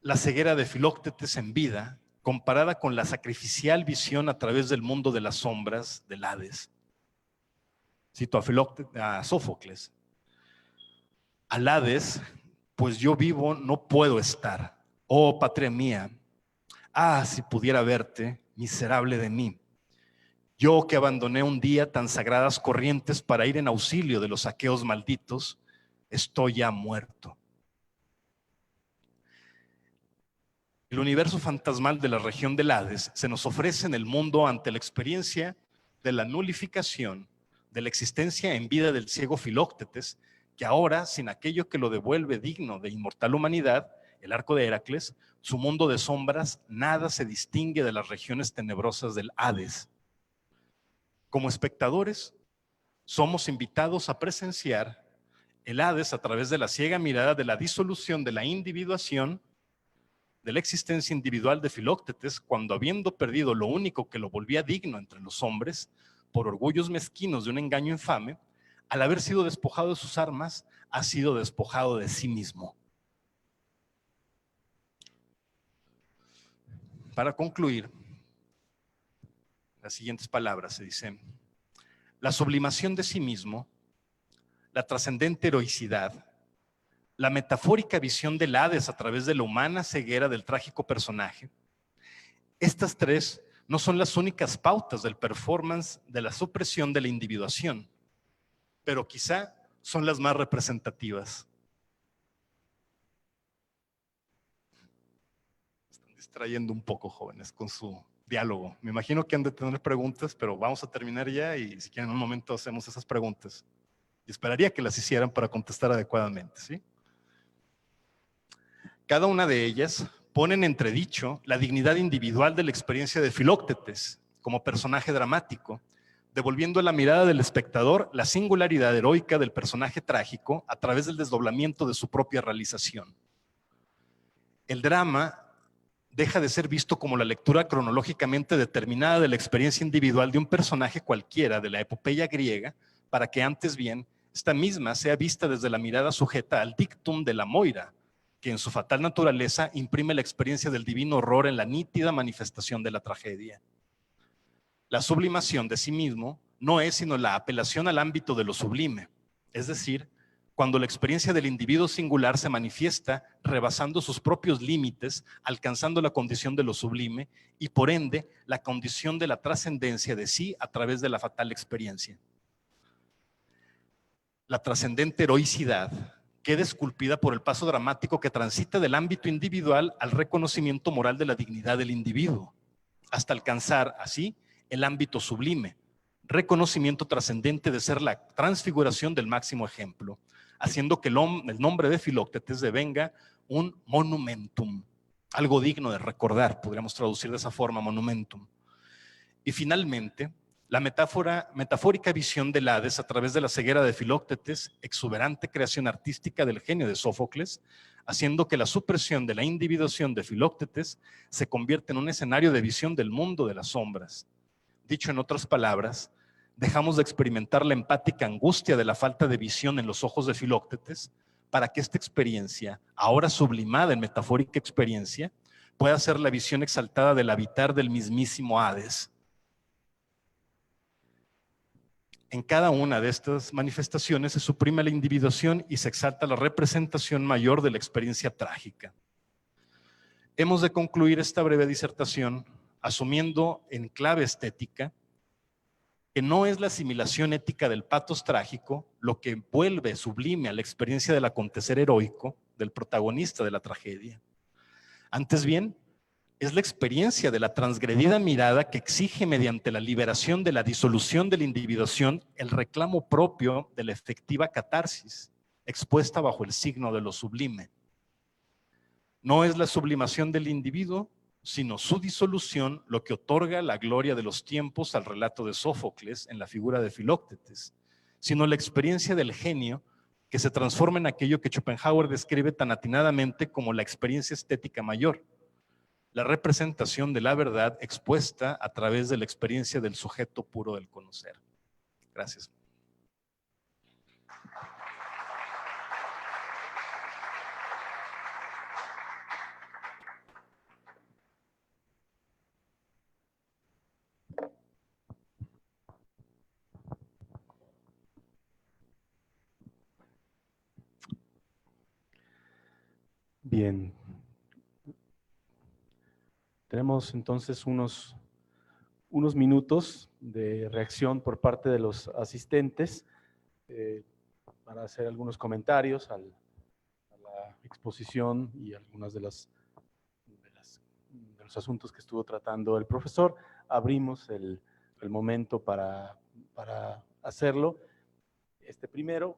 la ceguera de Filoctetes en vida, comparada con la sacrificial visión a través del mundo de las sombras del Hades. Cito a Sófocles. Al Hades, pues yo vivo no puedo estar. Oh patria mía, si pudiera verte, miserable de mí. Yo que abandoné un día tan sagradas corrientes para ir en auxilio de los aqueos malditos, estoy ya muerto. El universo fantasmal de la región del Hades se nos ofrece en el mundo ante la experiencia de la nulificación de la existencia en vida del ciego Filoctetes, que ahora, sin aquello que lo devuelve digno de inmortal humanidad, el arco de Heracles, su mundo de sombras, nada se distingue de las regiones tenebrosas del Hades. Como espectadores, somos invitados a presenciar el Hades a través de la ciega mirada de la disolución de la individuación, de la existencia individual de Filoctetes, cuando habiendo perdido lo único que lo volvía digno entre los hombres, por orgullos mezquinos de un engaño infame, al haber sido despojado de sus armas, ha sido despojado de sí mismo. Para concluir, las siguientes palabras se dicen: la sublimación de sí mismo, la trascendente heroicidad, la metafórica visión del Hades a través de la humana ceguera del trágico personaje. Estas tres no son las únicas pautas del performance de la supresión de la individuación, pero quizá son las más representativas. Están distrayendo un poco, jóvenes, con su diálogo. Me imagino que han de tener preguntas, pero vamos a terminar ya y si quieren en un momento hacemos esas preguntas. Y esperaría que las hicieran para contestar adecuadamente, ¿sí? Cada una de ellas pone en entredicho la dignidad individual de la experiencia de Filoctetes como personaje dramático, devolviendo a la mirada del espectador la singularidad heroica del personaje trágico a través del desdoblamiento de su propia realización. El drama deja de ser visto como la lectura cronológicamente determinada de la experiencia individual de un personaje cualquiera de la epopeya griega, para que antes bien esta misma sea vista desde la mirada sujeta al dictum de la Moira, que en su fatal naturaleza imprime la experiencia del divino horror en la nítida manifestación de la tragedia. La sublimación de sí mismo no es sino la apelación al ámbito de lo sublime, es decir, cuando la experiencia del individuo singular se manifiesta rebasando sus propios límites, alcanzando la condición de lo sublime y por ende la condición de la trascendencia de sí a través de la fatal experiencia. La trascendente heroicidad queda esculpida por el paso dramático que transita del ámbito individual al reconocimiento moral de la dignidad del individuo, hasta alcanzar así el ámbito sublime, reconocimiento trascendente de ser la transfiguración del máximo ejemplo, haciendo que el nombre de Filoctetes devenga un monumentum, algo digno de recordar, podríamos traducir de esa forma, monumentum. Y finalmente, la metafórica visión del Hades a través de la ceguera de Filoctetes, exuberante creación artística del genio de Sófocles, haciendo que la supresión de la individuación de Filoctetes se convierta en un escenario de visión del mundo de las sombras. Dicho en otras palabras, dejamos de experimentar la empática angustia de la falta de visión en los ojos de Filoctetes para que esta experiencia, ahora sublimada en metafórica experiencia, pueda ser la visión exaltada del habitar del mismísimo Hades. en cada una de estas manifestaciones se suprime la individuación y se exalta la representación mayor de la experiencia trágica. Hemos de concluir esta breve disertación asumiendo en clave estética que no es la asimilación ética del patos trágico lo que vuelve sublime a la experiencia del acontecer heroico del protagonista de la tragedia. Antes bien, es la experiencia de la transgredida mirada que exige mediante la liberación de la disolución de la individuación el reclamo propio de la efectiva catarsis, expuesta bajo el signo de lo sublime. No es la sublimación del individuo, sino su disolución lo que otorga la gloria de los tiempos al relato de Sófocles en la figura de Filoctetes, sino la experiencia del genio que se transforma en aquello que Schopenhauer describe tan atinadamente como la experiencia estética mayor, la representación de la verdad expuesta a través de la experiencia del sujeto puro del conocer. Gracias. Bien. Tenemos entonces unos minutos de reacción por parte de los asistentes para hacer algunos comentarios a la exposición y algunos de los asuntos que estuvo tratando el profesor. Abrimos el momento para hacerlo. Primero,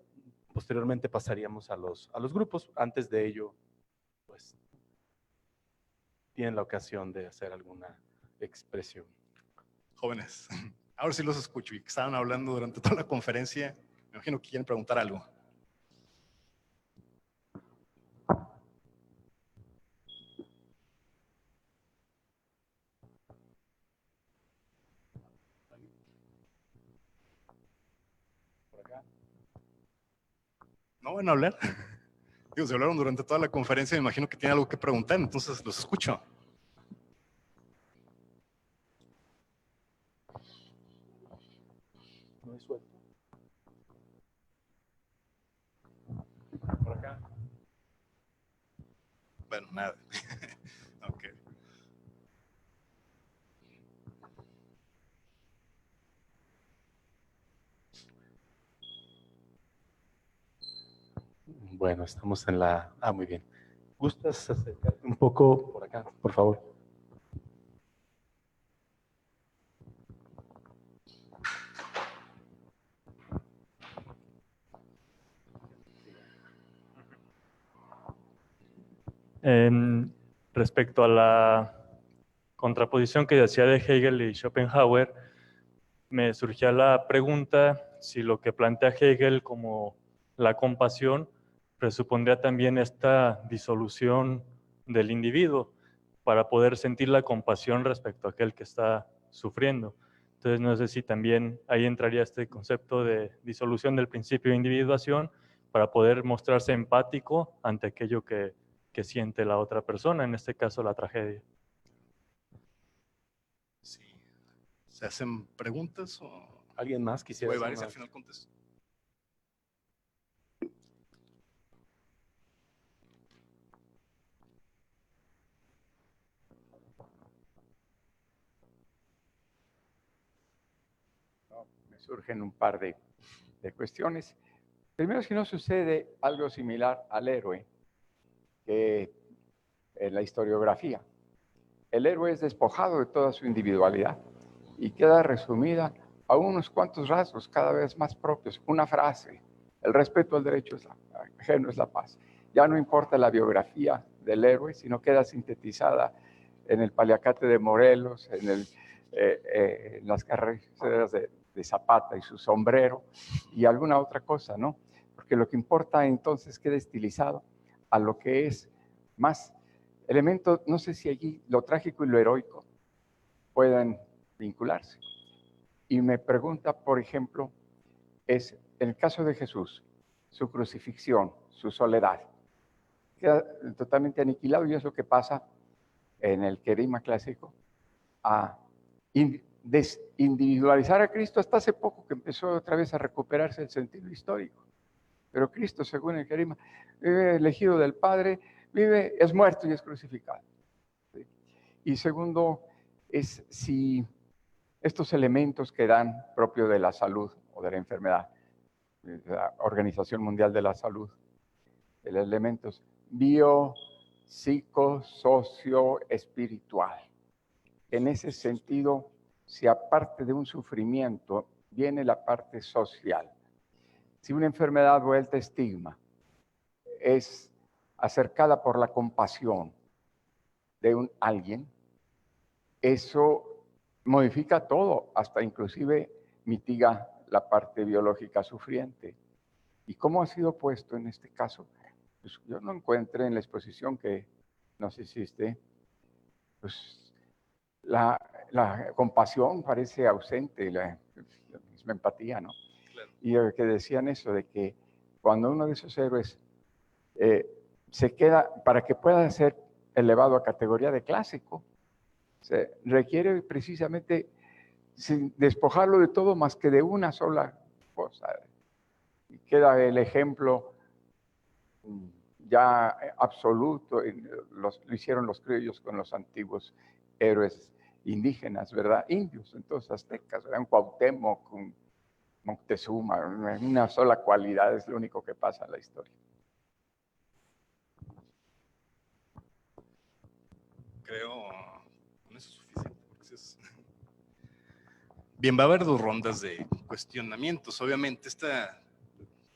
posteriormente pasaríamos a los grupos. Antes de ello, pues, tienen la ocasión de hacer alguna expresión. Jóvenes, ahora sí los escucho y que estaban hablando durante toda la conferencia. Me imagino que quieren preguntar algo. ¿Por acá? ¿No van a hablar? Digo, se hablaron durante toda la conferencia, me imagino que tienen algo que preguntar, entonces los escucho. No hay suelto. Por acá. Bueno, nada. Ok. Bueno, estamos en la... muy bien. ¿Gustas acercarte un poco por acá, por favor? Respecto a la contraposición que decía de Hegel y Schopenhauer, me surgía la pregunta si lo que plantea Hegel como la compasión presupondría también esta disolución del individuo para poder sentir la compasión respecto a aquel que está sufriendo. Entonces no sé si también ahí entraría este concepto de disolución del principio de individuación para poder mostrarse empático ante aquello que siente la otra persona, en este caso la tragedia. Sí. ¿Se hacen preguntas o ¿Alguien más quisiera voy hacer varios una- al final contesto? Me surgen un par de cuestiones. Primero, si no sucede algo similar al héroe que en la historiografía. El héroe es despojado de toda su individualidad y queda resumida a unos cuantos rasgos cada vez más propios. Una frase: el respeto al derecho ajeno es la paz. Ya no importa la biografía del héroe, sino queda sintetizada en el paliacate de Morelos, en las carreteras de Zapata y su sombrero y alguna otra cosa, ¿no? Porque lo que importa entonces queda estilizado a lo que es más elementos. No sé si allí lo trágico y lo heroico puedan vincularse. Y me pregunta, por ejemplo, es en el caso de Jesús, su crucifixión, su soledad, queda totalmente aniquilado, y es lo que pasa en el querigma clásico desindividualizar a Cristo hasta hace poco, que empezó otra vez a recuperarse el sentido histórico. Pero Cristo, según el Querigma, vive elegido del Padre, vive, es muerto y es crucificado. ¿Sí? Y segundo, es si estos elementos que dan propio de la salud o de la enfermedad, la Organización Mundial de la Salud, los elementos bio, psico, socio, espiritual. En ese sentido, si aparte de un sufrimiento viene la parte social, si una enfermedad vuelta estigma es acercada por la compasión de un alguien, eso modifica todo, hasta inclusive mitiga la parte biológica sufriente. ¿Y cómo ha sido puesto en este caso? Pues yo no encuentré en la exposición que nos hiciste, pues la compasión parece ausente, la misma empatía, ¿no? Claro. Y que decían eso, de que cuando uno de esos héroes se queda, para que pueda ser elevado a categoría de clásico, se requiere precisamente sin despojarlo de todo más que de una sola cosa. Y queda el ejemplo ya absoluto, lo hicieron los criollos con los antiguos héroes indígenas, ¿verdad? Indios, entonces aztecas, ¿verdad? Un Cuauhtémoc, un Moctezuma, una sola cualidad es lo único que pasa en la historia. Creo con eso es suficiente. Bien, va a haber dos rondas de cuestionamientos. Obviamente esta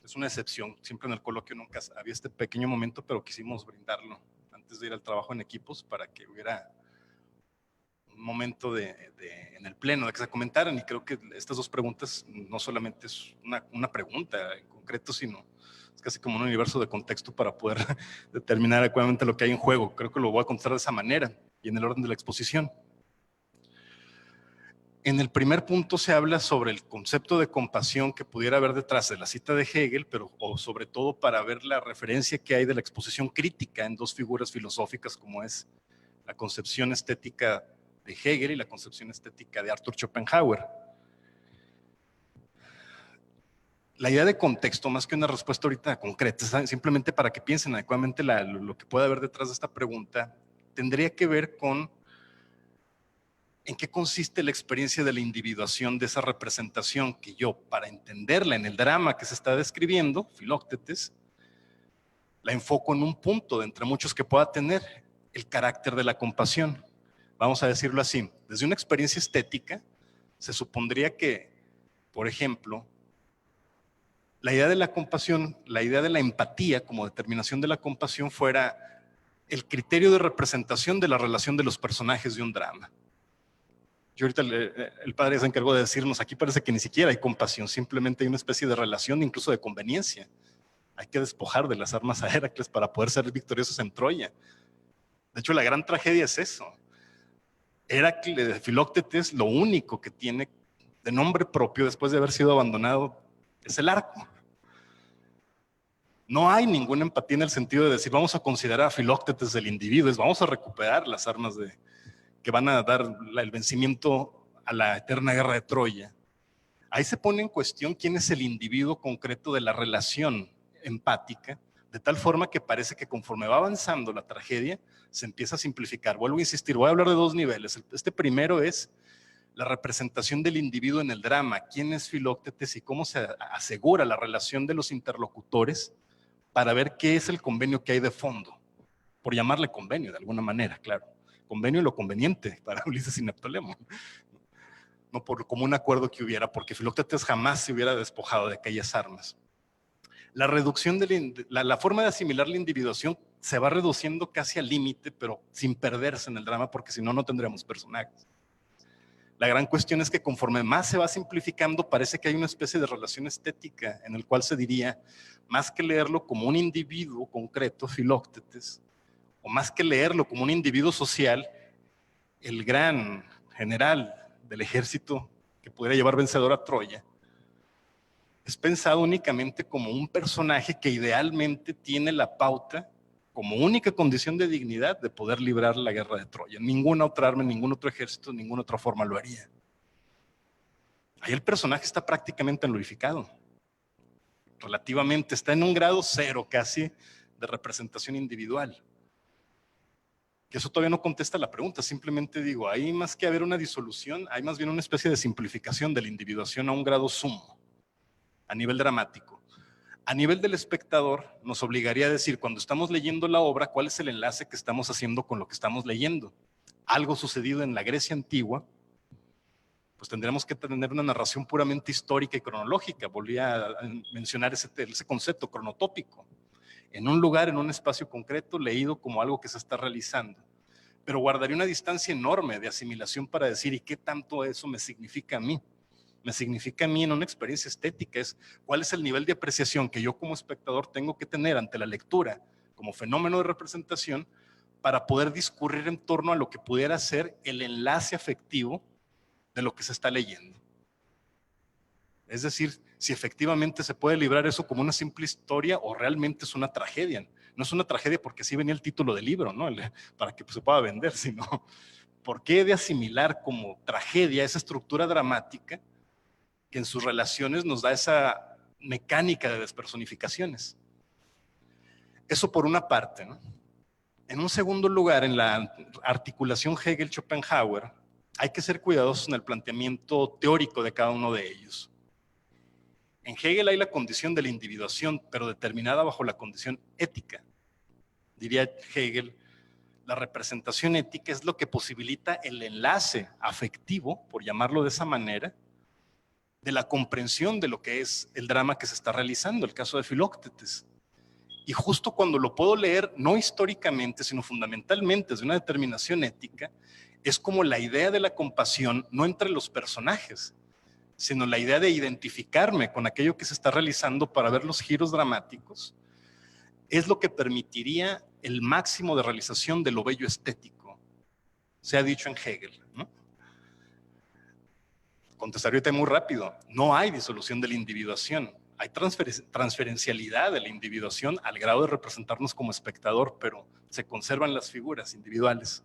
es una excepción. Siempre en el coloquio nunca había este pequeño momento, pero quisimos brindarlo antes de ir al trabajo en equipos para que hubiera un momento en el pleno de que se comentaran. Y creo que estas dos preguntas no solamente es una pregunta en concreto, sino es casi como un universo de contexto para poder determinar adecuadamente lo que hay en juego. Creo que lo voy a contestar de esa manera y en el orden de la exposición. En el primer punto se habla sobre el concepto de compasión que pudiera haber detrás de la cita de Hegel, pero sobre todo para ver la referencia que hay de la exposición crítica en dos figuras filosóficas como es la concepción estética de Hegel y la concepción estética de Arthur Schopenhauer. La idea de contexto, más que una respuesta ahorita concreta, simplemente para que piensen adecuadamente lo que puede haber detrás de esta pregunta, tendría que ver con ¿en qué consiste la experiencia de la individuación de esa representación que yo, para entenderla en el drama que se está describiendo, Filóctetes, la enfoco en un punto de entre muchos que pueda tener, el carácter de la compasión? Vamos a decirlo así, desde una experiencia estética, se supondría que, por ejemplo, la idea de la compasión, la idea de la empatía como determinación de la compasión fuera el criterio de representación de la relación de los personajes de un drama. Yo ahorita el padre se encargó de decirnos, aquí parece que ni siquiera hay compasión, simplemente hay una especie de relación, incluso de conveniencia. Hay que despojar de las armas a Heracles para poder ser victoriosos en Troya. De hecho, la gran tragedia es eso. Heracles, Filóctetes, lo único que tiene de nombre propio después de haber sido abandonado es el arco. No hay ninguna empatía en el sentido de decir, vamos a considerar a Filóctetes el individuo, vamos a recuperar las armas que van a dar el vencimiento a la eterna guerra de Troya. Ahí se pone en cuestión quién es el individuo concreto de la relación empática, de tal forma que parece que conforme va avanzando la tragedia, se empieza a simplificar. Vuelvo a insistir, voy a hablar de dos niveles. Este primero es la representación del individuo en el drama, quién es Filóctetes y cómo se asegura la relación de los interlocutores para ver qué es el convenio que hay de fondo, por llamarle convenio de alguna manera, claro. Convenio y lo conveniente para Ulises y Neptolemo, no como un acuerdo que hubiera, porque Filóctetes jamás se hubiera despojado de aquellas armas. La reducción la forma de asimilar la individuación se va reduciendo casi al límite, pero sin perderse en el drama, porque si no, no tendríamos personajes. La gran cuestión es que conforme más se va simplificando, parece que hay una especie de relación estética en el cual se diría, más que leerlo como un individuo concreto, Filóctetes, o más que leerlo como un individuo social, el gran general del ejército que pudiera llevar vencedor a Troya, es pensado únicamente como un personaje que idealmente tiene la pauta como única condición de dignidad de poder librar la guerra de Troya. Ninguna otra arma, ningún otro ejército, ninguna otra forma lo haría. Ahí el personaje está prácticamente glorificado. Relativamente, está en un grado cero casi de representación individual. Que eso todavía no contesta la pregunta, simplemente digo, ahí más que haber una disolución, hay más bien una especie de simplificación de la individuación a un grado sumo, a nivel dramático. A nivel del espectador, nos obligaría a decir, cuando estamos leyendo la obra, cuál es el enlace que estamos haciendo con lo que estamos leyendo. Algo sucedido en la Grecia antigua, pues tendremos que tener una narración puramente histórica y cronológica. Volví a mencionar ese concepto cronotópico. En un lugar, en un espacio concreto, leído como algo que se está realizando. Pero guardaría una distancia enorme de asimilación para decir, ¿y qué tanto eso me significa a mí? Me significa a mí en una experiencia estética, es cuál es el nivel de apreciación que yo como espectador tengo que tener ante la lectura como fenómeno de representación para poder discurrir en torno a lo que pudiera ser el enlace afectivo de lo que se está leyendo. Es decir, si efectivamente se puede librar eso como una simple historia o realmente es una tragedia. No es una tragedia porque así venía el título del libro, ¿no? Para que se pueda vender, sino ¿por qué he de asimilar como tragedia esa estructura dramática que en sus relaciones nos da esa mecánica de despersonificaciones? Eso por una parte, ¿no? En un segundo lugar, en la articulación Hegel-Schopenhauer, hay que ser cuidadosos en el planteamiento teórico de cada uno de ellos. En Hegel hay la condición de la individuación, pero determinada bajo la condición ética. Diría Hegel, la representación ética es lo que posibilita el enlace afectivo, por llamarlo de esa manera, de la comprensión de lo que es el drama que se está realizando, el caso de Filóctetes. Y justo cuando lo puedo leer, no históricamente, sino fundamentalmente desde una determinación ética, es como la idea de la compasión, no entre los personajes, sino la idea de identificarme con aquello que se está realizando para ver los giros dramáticos, es lo que permitiría el máximo de realización de lo bello estético. Se ha dicho en Hegel, ¿no? Contestaré ahorita muy rápido. No hay disolución de la individuación. Hay transferencialidad de la individuación al grado de representarnos como espectador, pero se conservan las figuras individuales.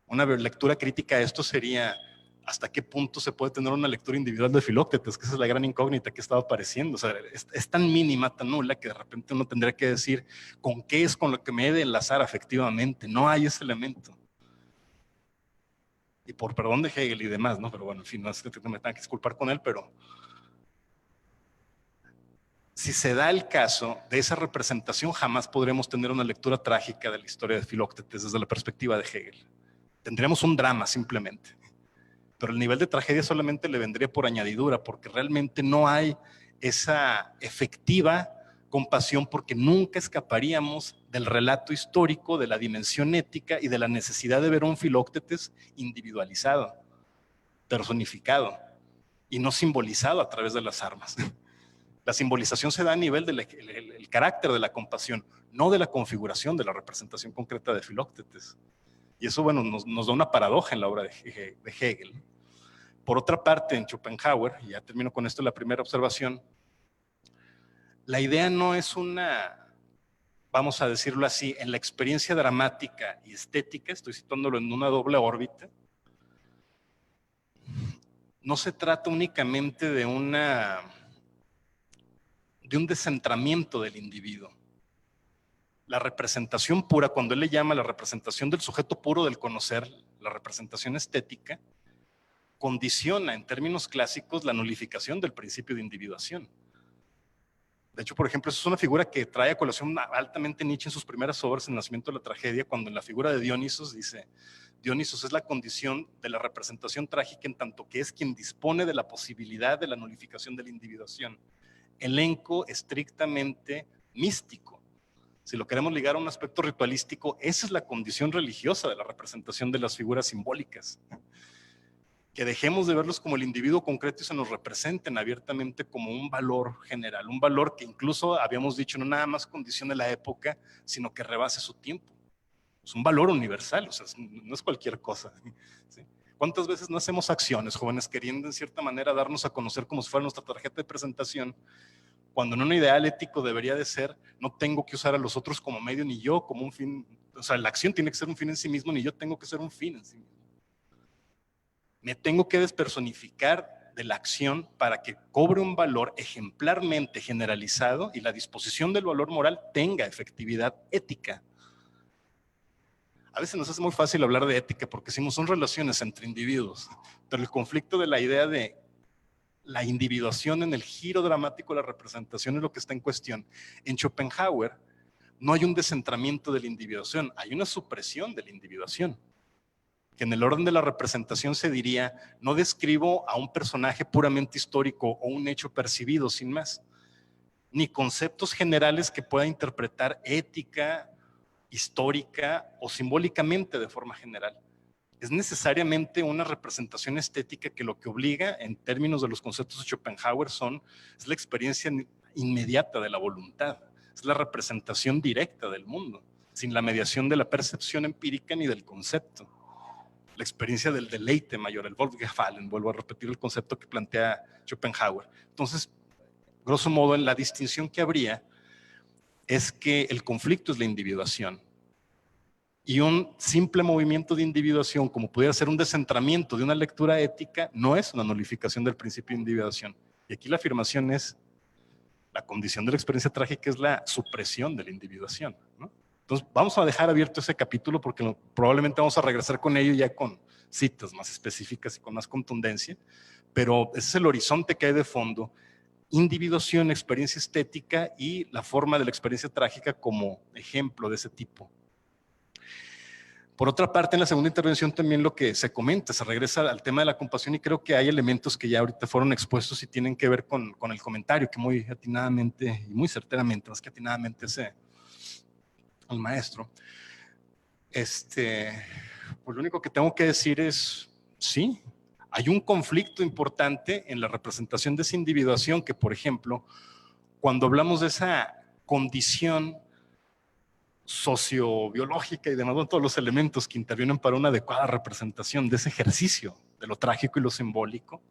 Una lectura crítica a esto sería hasta qué punto se puede tener una lectura individual de Filóctetes, que esa es la gran incógnita que estaba apareciendo. O sea, es tan mínima, tan nula, que de repente uno tendría que decir con qué es con lo que me he de enlazar afectivamente. No hay ese elemento. Y por perdón de Hegel y demás, ¿no? Pero bueno, en fin, no es que me tenga que disculpar con él, pero si se da el caso de esa representación, jamás podremos tener una lectura trágica de la historia de Filóctetes desde la perspectiva de Hegel. Tendríamos un drama simplemente. Pero el nivel de tragedia solamente le vendría por añadidura, porque realmente no hay esa efectiva compasión, porque nunca escaparíamos del relato histórico, de la dimensión ética y de la necesidad de ver a un Filóctetes individualizado, personificado y no simbolizado a través de las armas. La simbolización se da a nivel del carácter de la compasión, no de la configuración de la representación concreta de Filóctetes. Y eso, bueno, nos da una paradoja en la obra de Hegel. Por otra parte, en Schopenhauer, y ya termino con esto la primera observación, la idea no es una, vamos a decirlo así, en la experiencia dramática y estética, estoy citándolo en una doble órbita, no se trata únicamente de un descentramiento del individuo. La representación pura, cuando él le llama la representación del sujeto puro del conocer, la representación estética, condiciona en términos clásicos la nulificación del principio de individuación. De hecho, por ejemplo, eso es una figura que trae a colación altamente Nietzsche en sus primeras obras, El nacimiento de la tragedia, cuando en la figura de Dionisos dice, Dionisos es la condición de la representación trágica en tanto que es quien dispone de la posibilidad de la nulificación de la individuación. Elenco estrictamente místico. Si lo queremos ligar a un aspecto ritualístico, esa es la condición religiosa de la representación de las figuras simbólicas. Que dejemos de verlos como el individuo concreto y se nos representen abiertamente como un valor general, un valor que incluso habíamos dicho no nada más condiciona la época, sino que rebase su tiempo. Es un valor universal, o sea, no es cualquier cosa. ¿Sí? ¿Cuántas veces no hacemos acciones, jóvenes, queriendo en cierta manera darnos a conocer como si fuera nuestra tarjeta de presentación, cuando en un ideal ético debería de ser, no tengo que usar a los otros como medio, ni yo como un fin, o sea, la acción tiene que ser un fin en sí mismo, ni yo tengo que ser un fin en sí mismo. Me tengo que despersonificar de la acción para que cobre un valor ejemplarmente generalizado y la disposición del valor moral tenga efectividad ética. A veces nos hace muy fácil hablar de ética porque decimos son relaciones entre individuos, pero el conflicto de la idea de la individuación en el giro dramático de la representación es lo que está en cuestión. En Schopenhauer no hay un descentramiento de la individuación, hay una supresión de la individuación, que en el orden de la representación se diría, no describo a un personaje puramente histórico o un hecho percibido sin más, ni conceptos generales que pueda interpretar ética, histórica o simbólicamente de forma general. Es necesariamente una representación estética que lo que obliga, en términos de los conceptos de Schopenhauer, es la experiencia inmediata de la voluntad, es la representación directa del mundo, sin la mediación de la percepción empírica ni del concepto. La experiencia del deleite mayor, el Wohlgefallen, vuelvo a repetir el concepto que plantea Schopenhauer. Entonces, grosso modo, la distinción que habría es que el conflicto es la individuación. Y un simple movimiento de individuación, como pudiera ser un descentramiento de una lectura ética, no es una nulificación del principio de individuación. Y aquí la afirmación es, la condición de la experiencia trágica es la supresión de la individuación, ¿no? Entonces, vamos a dejar abierto ese capítulo porque probablemente vamos a regresar con ello ya con citas más específicas y con más contundencia, pero ese es el horizonte que hay de fondo. Individuación, experiencia estética y la forma de la experiencia trágica como ejemplo de ese tipo. Por otra parte, en la segunda intervención también lo que se comenta, se regresa al tema de la compasión y creo que hay elementos que ya ahorita fueron expuestos y tienen que ver con el comentario que muy atinadamente y muy certeramente, más que atinadamente hace el maestro. Pues lo único que tengo que decir es, sí, hay un conflicto importante en la representación de esa individuación que, por ejemplo, cuando hablamos de esa condición sociobiológica y demás, todos los elementos que intervienen para una adecuada representación de ese ejercicio de lo trágico y lo simbólico.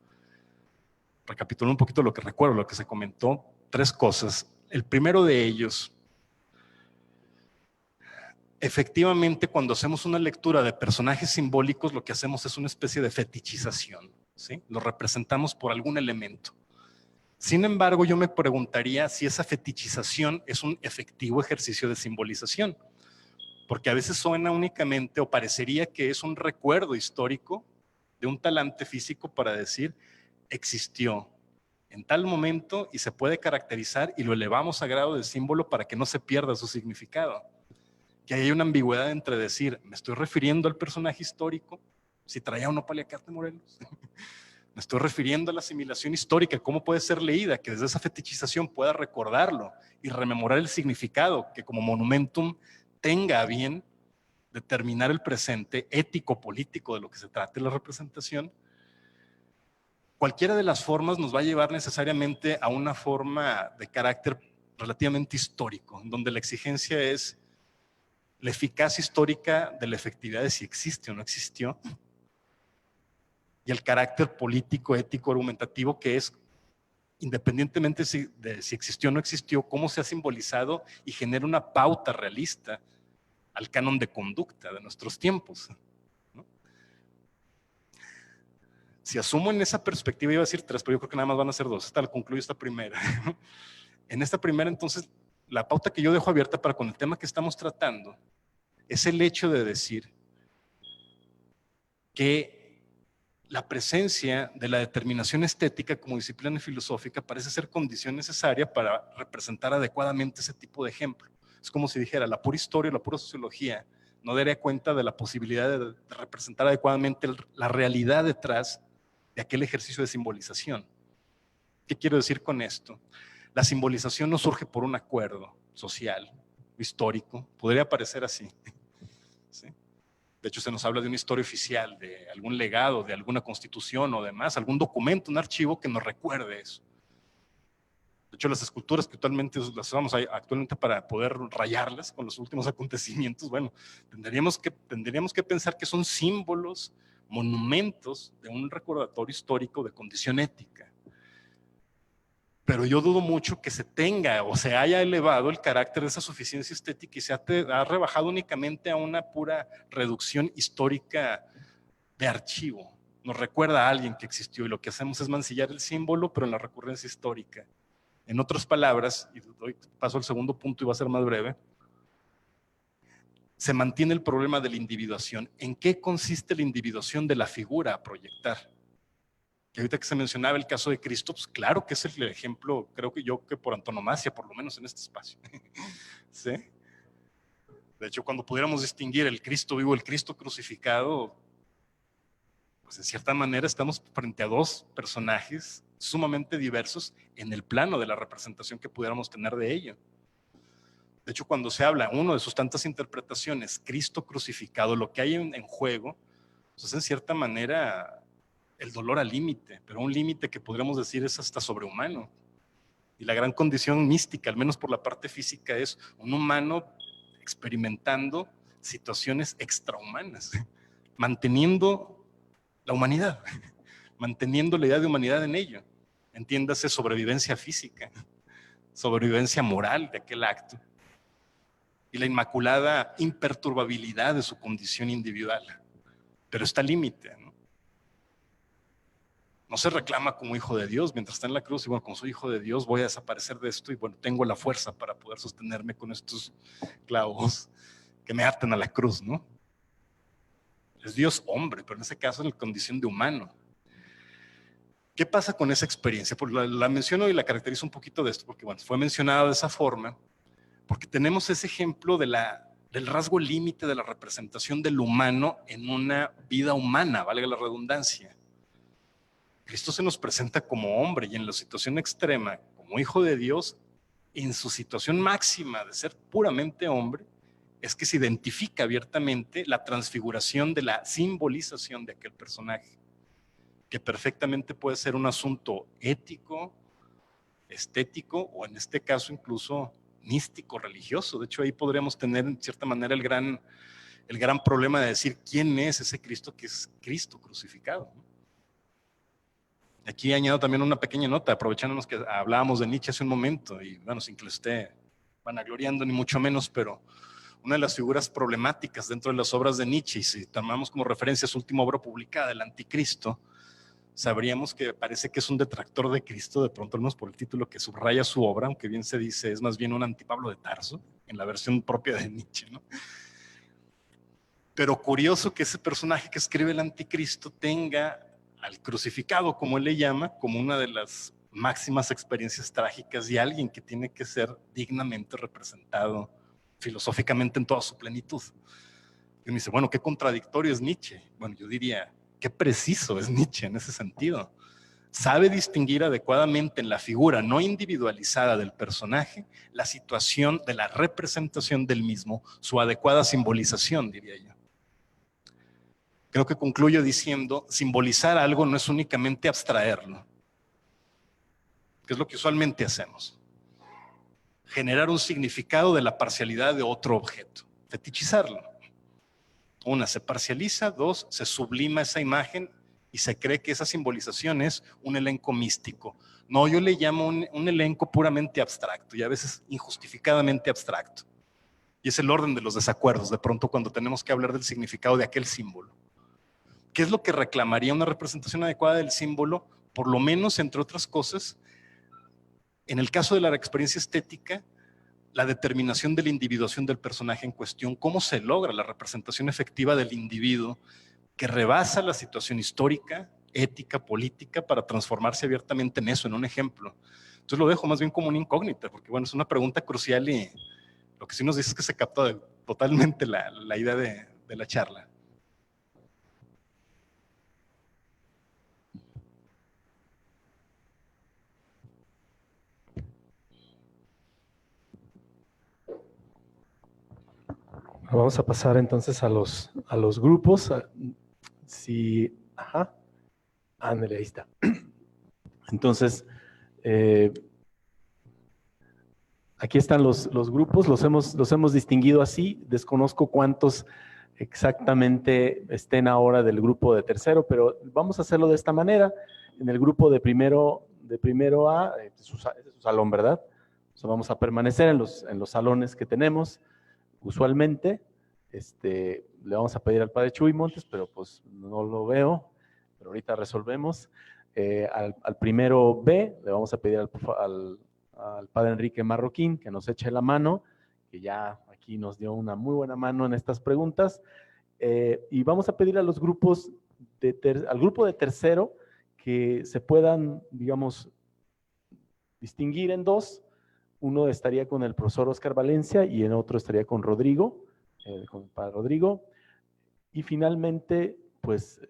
Recapitulo un poquito lo que recuerdo, lo que se comentó, 3 cosas. El primero de ellos, efectivamente, cuando hacemos una lectura de personajes simbólicos, lo que hacemos es una especie de fetichización, ¿sí? Lo representamos por algún elemento. Sin embargo, yo me preguntaría si esa fetichización es un efectivo ejercicio de simbolización, porque a veces suena únicamente o parecería que es un recuerdo histórico de un talante físico para decir existió en tal momento y se puede caracterizar y lo elevamos a grado de símbolo para que no se pierda su significado. Que hay una ambigüedad entre decir, me estoy refiriendo al personaje histórico, si traía un Paliacate Morelos. Me estoy refiriendo a la asimilación histórica, cómo puede ser leída, que desde esa fetichización pueda recordarlo y rememorar el significado, que como monumentum tenga a bien determinar el presente ético-político de lo que se trate la representación. Cualquiera de las formas nos va a llevar necesariamente a una forma de carácter relativamente histórico, en donde la exigencia es la eficacia histórica de la efectividad de si existe o no existió, y el carácter político, ético, argumentativo que es, independientemente de si existió o no existió, cómo se ha simbolizado y genera una pauta realista al canon de conducta de nuestros tiempos, ¿no? Si asumo en esa perspectiva, iba a decir 3, pero yo creo que nada más van a ser 2, hasta concluyo esta primera. En esta primera, entonces, la pauta que yo dejo abierta para con el tema que estamos tratando es el hecho de decir que la presencia de la determinación estética como disciplina filosófica parece ser condición necesaria para representar adecuadamente ese tipo de ejemplo. Es como si dijera, la pura historia, la pura sociología no daría cuenta de la posibilidad de representar adecuadamente la realidad detrás de aquel ejercicio de simbolización. ¿Qué quiero decir con esto? La simbolización no surge por un acuerdo social, histórico, podría parecer así, ¿sí? De hecho, se nos habla de una historia oficial, de algún legado, de alguna constitución o demás, algún documento, un archivo que nos recuerde eso. De hecho, las esculturas que actualmente las usamos actualmente para poder rayarlas con los últimos acontecimientos, bueno, tendríamos que pensar que son símbolos, monumentos de un recordatorio histórico de condición ética. Pero yo dudo mucho que se tenga o se haya elevado el carácter de esa suficiencia estética y se ha rebajado únicamente a una pura reducción histórica de archivo, nos recuerda a alguien que existió y lo que hacemos es mancillar el símbolo, pero en la recurrencia histórica. En otras palabras, y doy paso al segundo punto y va a ser más breve, se mantiene el problema de la individuación. ¿En qué consiste la individuación de la figura a proyectar? Que ahorita que se mencionaba el caso de Cristo, pues claro que es el ejemplo, creo que por antonomasia, por lo menos en este espacio. ¿Sí? De hecho, cuando pudiéramos distinguir el Cristo vivo, el Cristo crucificado, pues en cierta manera estamos frente a dos personajes sumamente diversos en el plano de la representación que pudiéramos tener de ello. De hecho, cuando se habla, uno de sus tantas interpretaciones, Cristo crucificado, lo que hay en juego, pues es en cierta manera el dolor al límite, pero un límite que podríamos decir es hasta sobrehumano. Y la gran condición mística, al menos por la parte física, es un humano experimentando situaciones extrahumanas, manteniendo la humanidad, manteniendo la idea de humanidad en ello. Entiéndase sobrevivencia física, sobrevivencia moral de aquel acto y la inmaculada imperturbabilidad de su condición individual. Pero está al límite, ¿no? No se reclama como hijo de Dios mientras está en la cruz y bueno, como soy hijo de Dios voy a desaparecer de esto y bueno, tengo la fuerza para poder sostenerme con estos clavos que me atan a la cruz, ¿no? Es Dios hombre, pero en ese caso en la condición de humano. ¿Qué pasa con esa experiencia? Pues la menciono y la caracterizo un poquito de esto porque bueno, fue mencionado de esa forma porque tenemos ese ejemplo del rasgo límite de la representación del humano en una vida humana, valga la redundancia. Cristo se nos presenta como hombre y en la situación extrema, como hijo de Dios, en su situación máxima de ser puramente hombre, es que se identifica abiertamente la transfiguración de la simbolización de aquel personaje, que perfectamente puede ser un asunto ético, estético o en este caso incluso místico, religioso. De hecho, ahí podríamos tener en cierta manera el gran problema de decir quién es ese Cristo que es Cristo crucificado. Aquí añado también una pequeña nota, aprovechándonos que hablábamos de Nietzsche hace un momento, y bueno, sin que lo esté vanagloriando ni mucho menos, pero una de las figuras problemáticas dentro de las obras de Nietzsche, y si tomamos como referencia su última obra publicada, El Anticristo, sabríamos que parece que es un detractor de Cristo, de pronto al menos por el título que subraya su obra, aunque bien se dice es más bien un antipablo de Tarso, en la versión propia de Nietzsche, ¿no? Pero curioso que ese personaje que escribe El Anticristo tenga al crucificado, como él le llama, como una de las máximas experiencias trágicas y alguien que tiene que ser dignamente representado filosóficamente en toda su plenitud. Y me dice, bueno, qué contradictorio es Nietzsche. Bueno, yo diría, qué preciso es Nietzsche en ese sentido. Sabe distinguir adecuadamente en la figura no individualizada del personaje la situación de la representación del mismo, su adecuada simbolización, diría yo. Creo que concluyo diciendo, simbolizar algo no es únicamente abstraerlo, que es lo que usualmente hacemos. Generar un significado de la parcialidad de otro objeto, fetichizarlo. Una, se parcializa, dos, se sublima esa imagen y se cree que esa simbolización es un elenco místico. No, yo le llamo un elenco puramente abstracto y a veces injustificadamente abstracto. Y es el orden de los desacuerdos, de pronto cuando tenemos que hablar del significado de aquel símbolo. ¿Qué es lo que reclamaría una representación adecuada del símbolo? Por lo menos, entre otras cosas, en el caso de la experiencia estética, la determinación de la individuación del personaje en cuestión, cómo se logra la representación efectiva del individuo que rebasa la situación histórica, ética, política, para transformarse abiertamente en eso, en un ejemplo. Entonces lo dejo más bien como una incógnita, porque bueno, es una pregunta crucial y lo que sí nos dice es que se capta totalmente la idea de la charla. Vamos a pasar entonces a los grupos. Sí, ajá. Ándale, ahí está. Entonces, aquí están los grupos, los hemos distinguido así. Desconozco cuántos exactamente estén ahora del grupo de tercero, pero vamos a hacerlo de esta manera. En el grupo de primero A, es su salón, ¿verdad? O sea, vamos a permanecer en los salones que tenemos. Usualmente, le vamos a pedir al padre Chuy Montes, pero pues no lo veo. pero ahorita resolvemos. Al primero B le vamos a pedir al padre Enrique Marroquín que nos eche la mano, que ya aquí nos dio una muy buena mano en estas preguntas. Y vamos a pedir a los grupos, al grupo de tercero, que se puedan, digamos, distinguir en dos. Uno estaría con el profesor Oscar Valencia y el otro estaría con Rodrigo, con el padre Rodrigo. Y finalmente, pues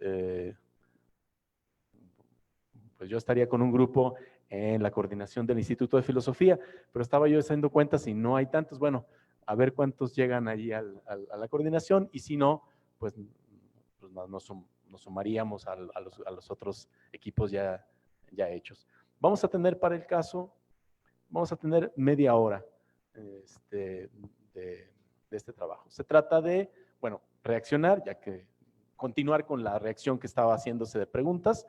yo estaría con un grupo en la coordinación del Instituto de Filosofía, pero estaba yo haciendo cuentas y no hay tantos. Bueno, a ver cuántos llegan allí a la coordinación, y si no, pues nos sumaríamos a los otros equipos ya hechos. Vamos a tener para el caso, vamos a tener media hora de este trabajo. Se trata de, bueno, reaccionar, ya que continuar con la reacción que estaba haciéndose de preguntas,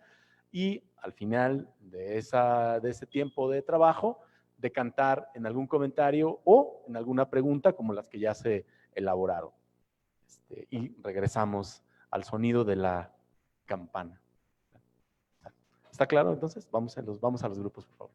y al final de ese tiempo de trabajo, decantar en algún comentario o en alguna pregunta como las que ya se elaboraron. Y regresamos al sonido de la campana. ¿Está claro? Entonces, vamos a los grupos, por favor.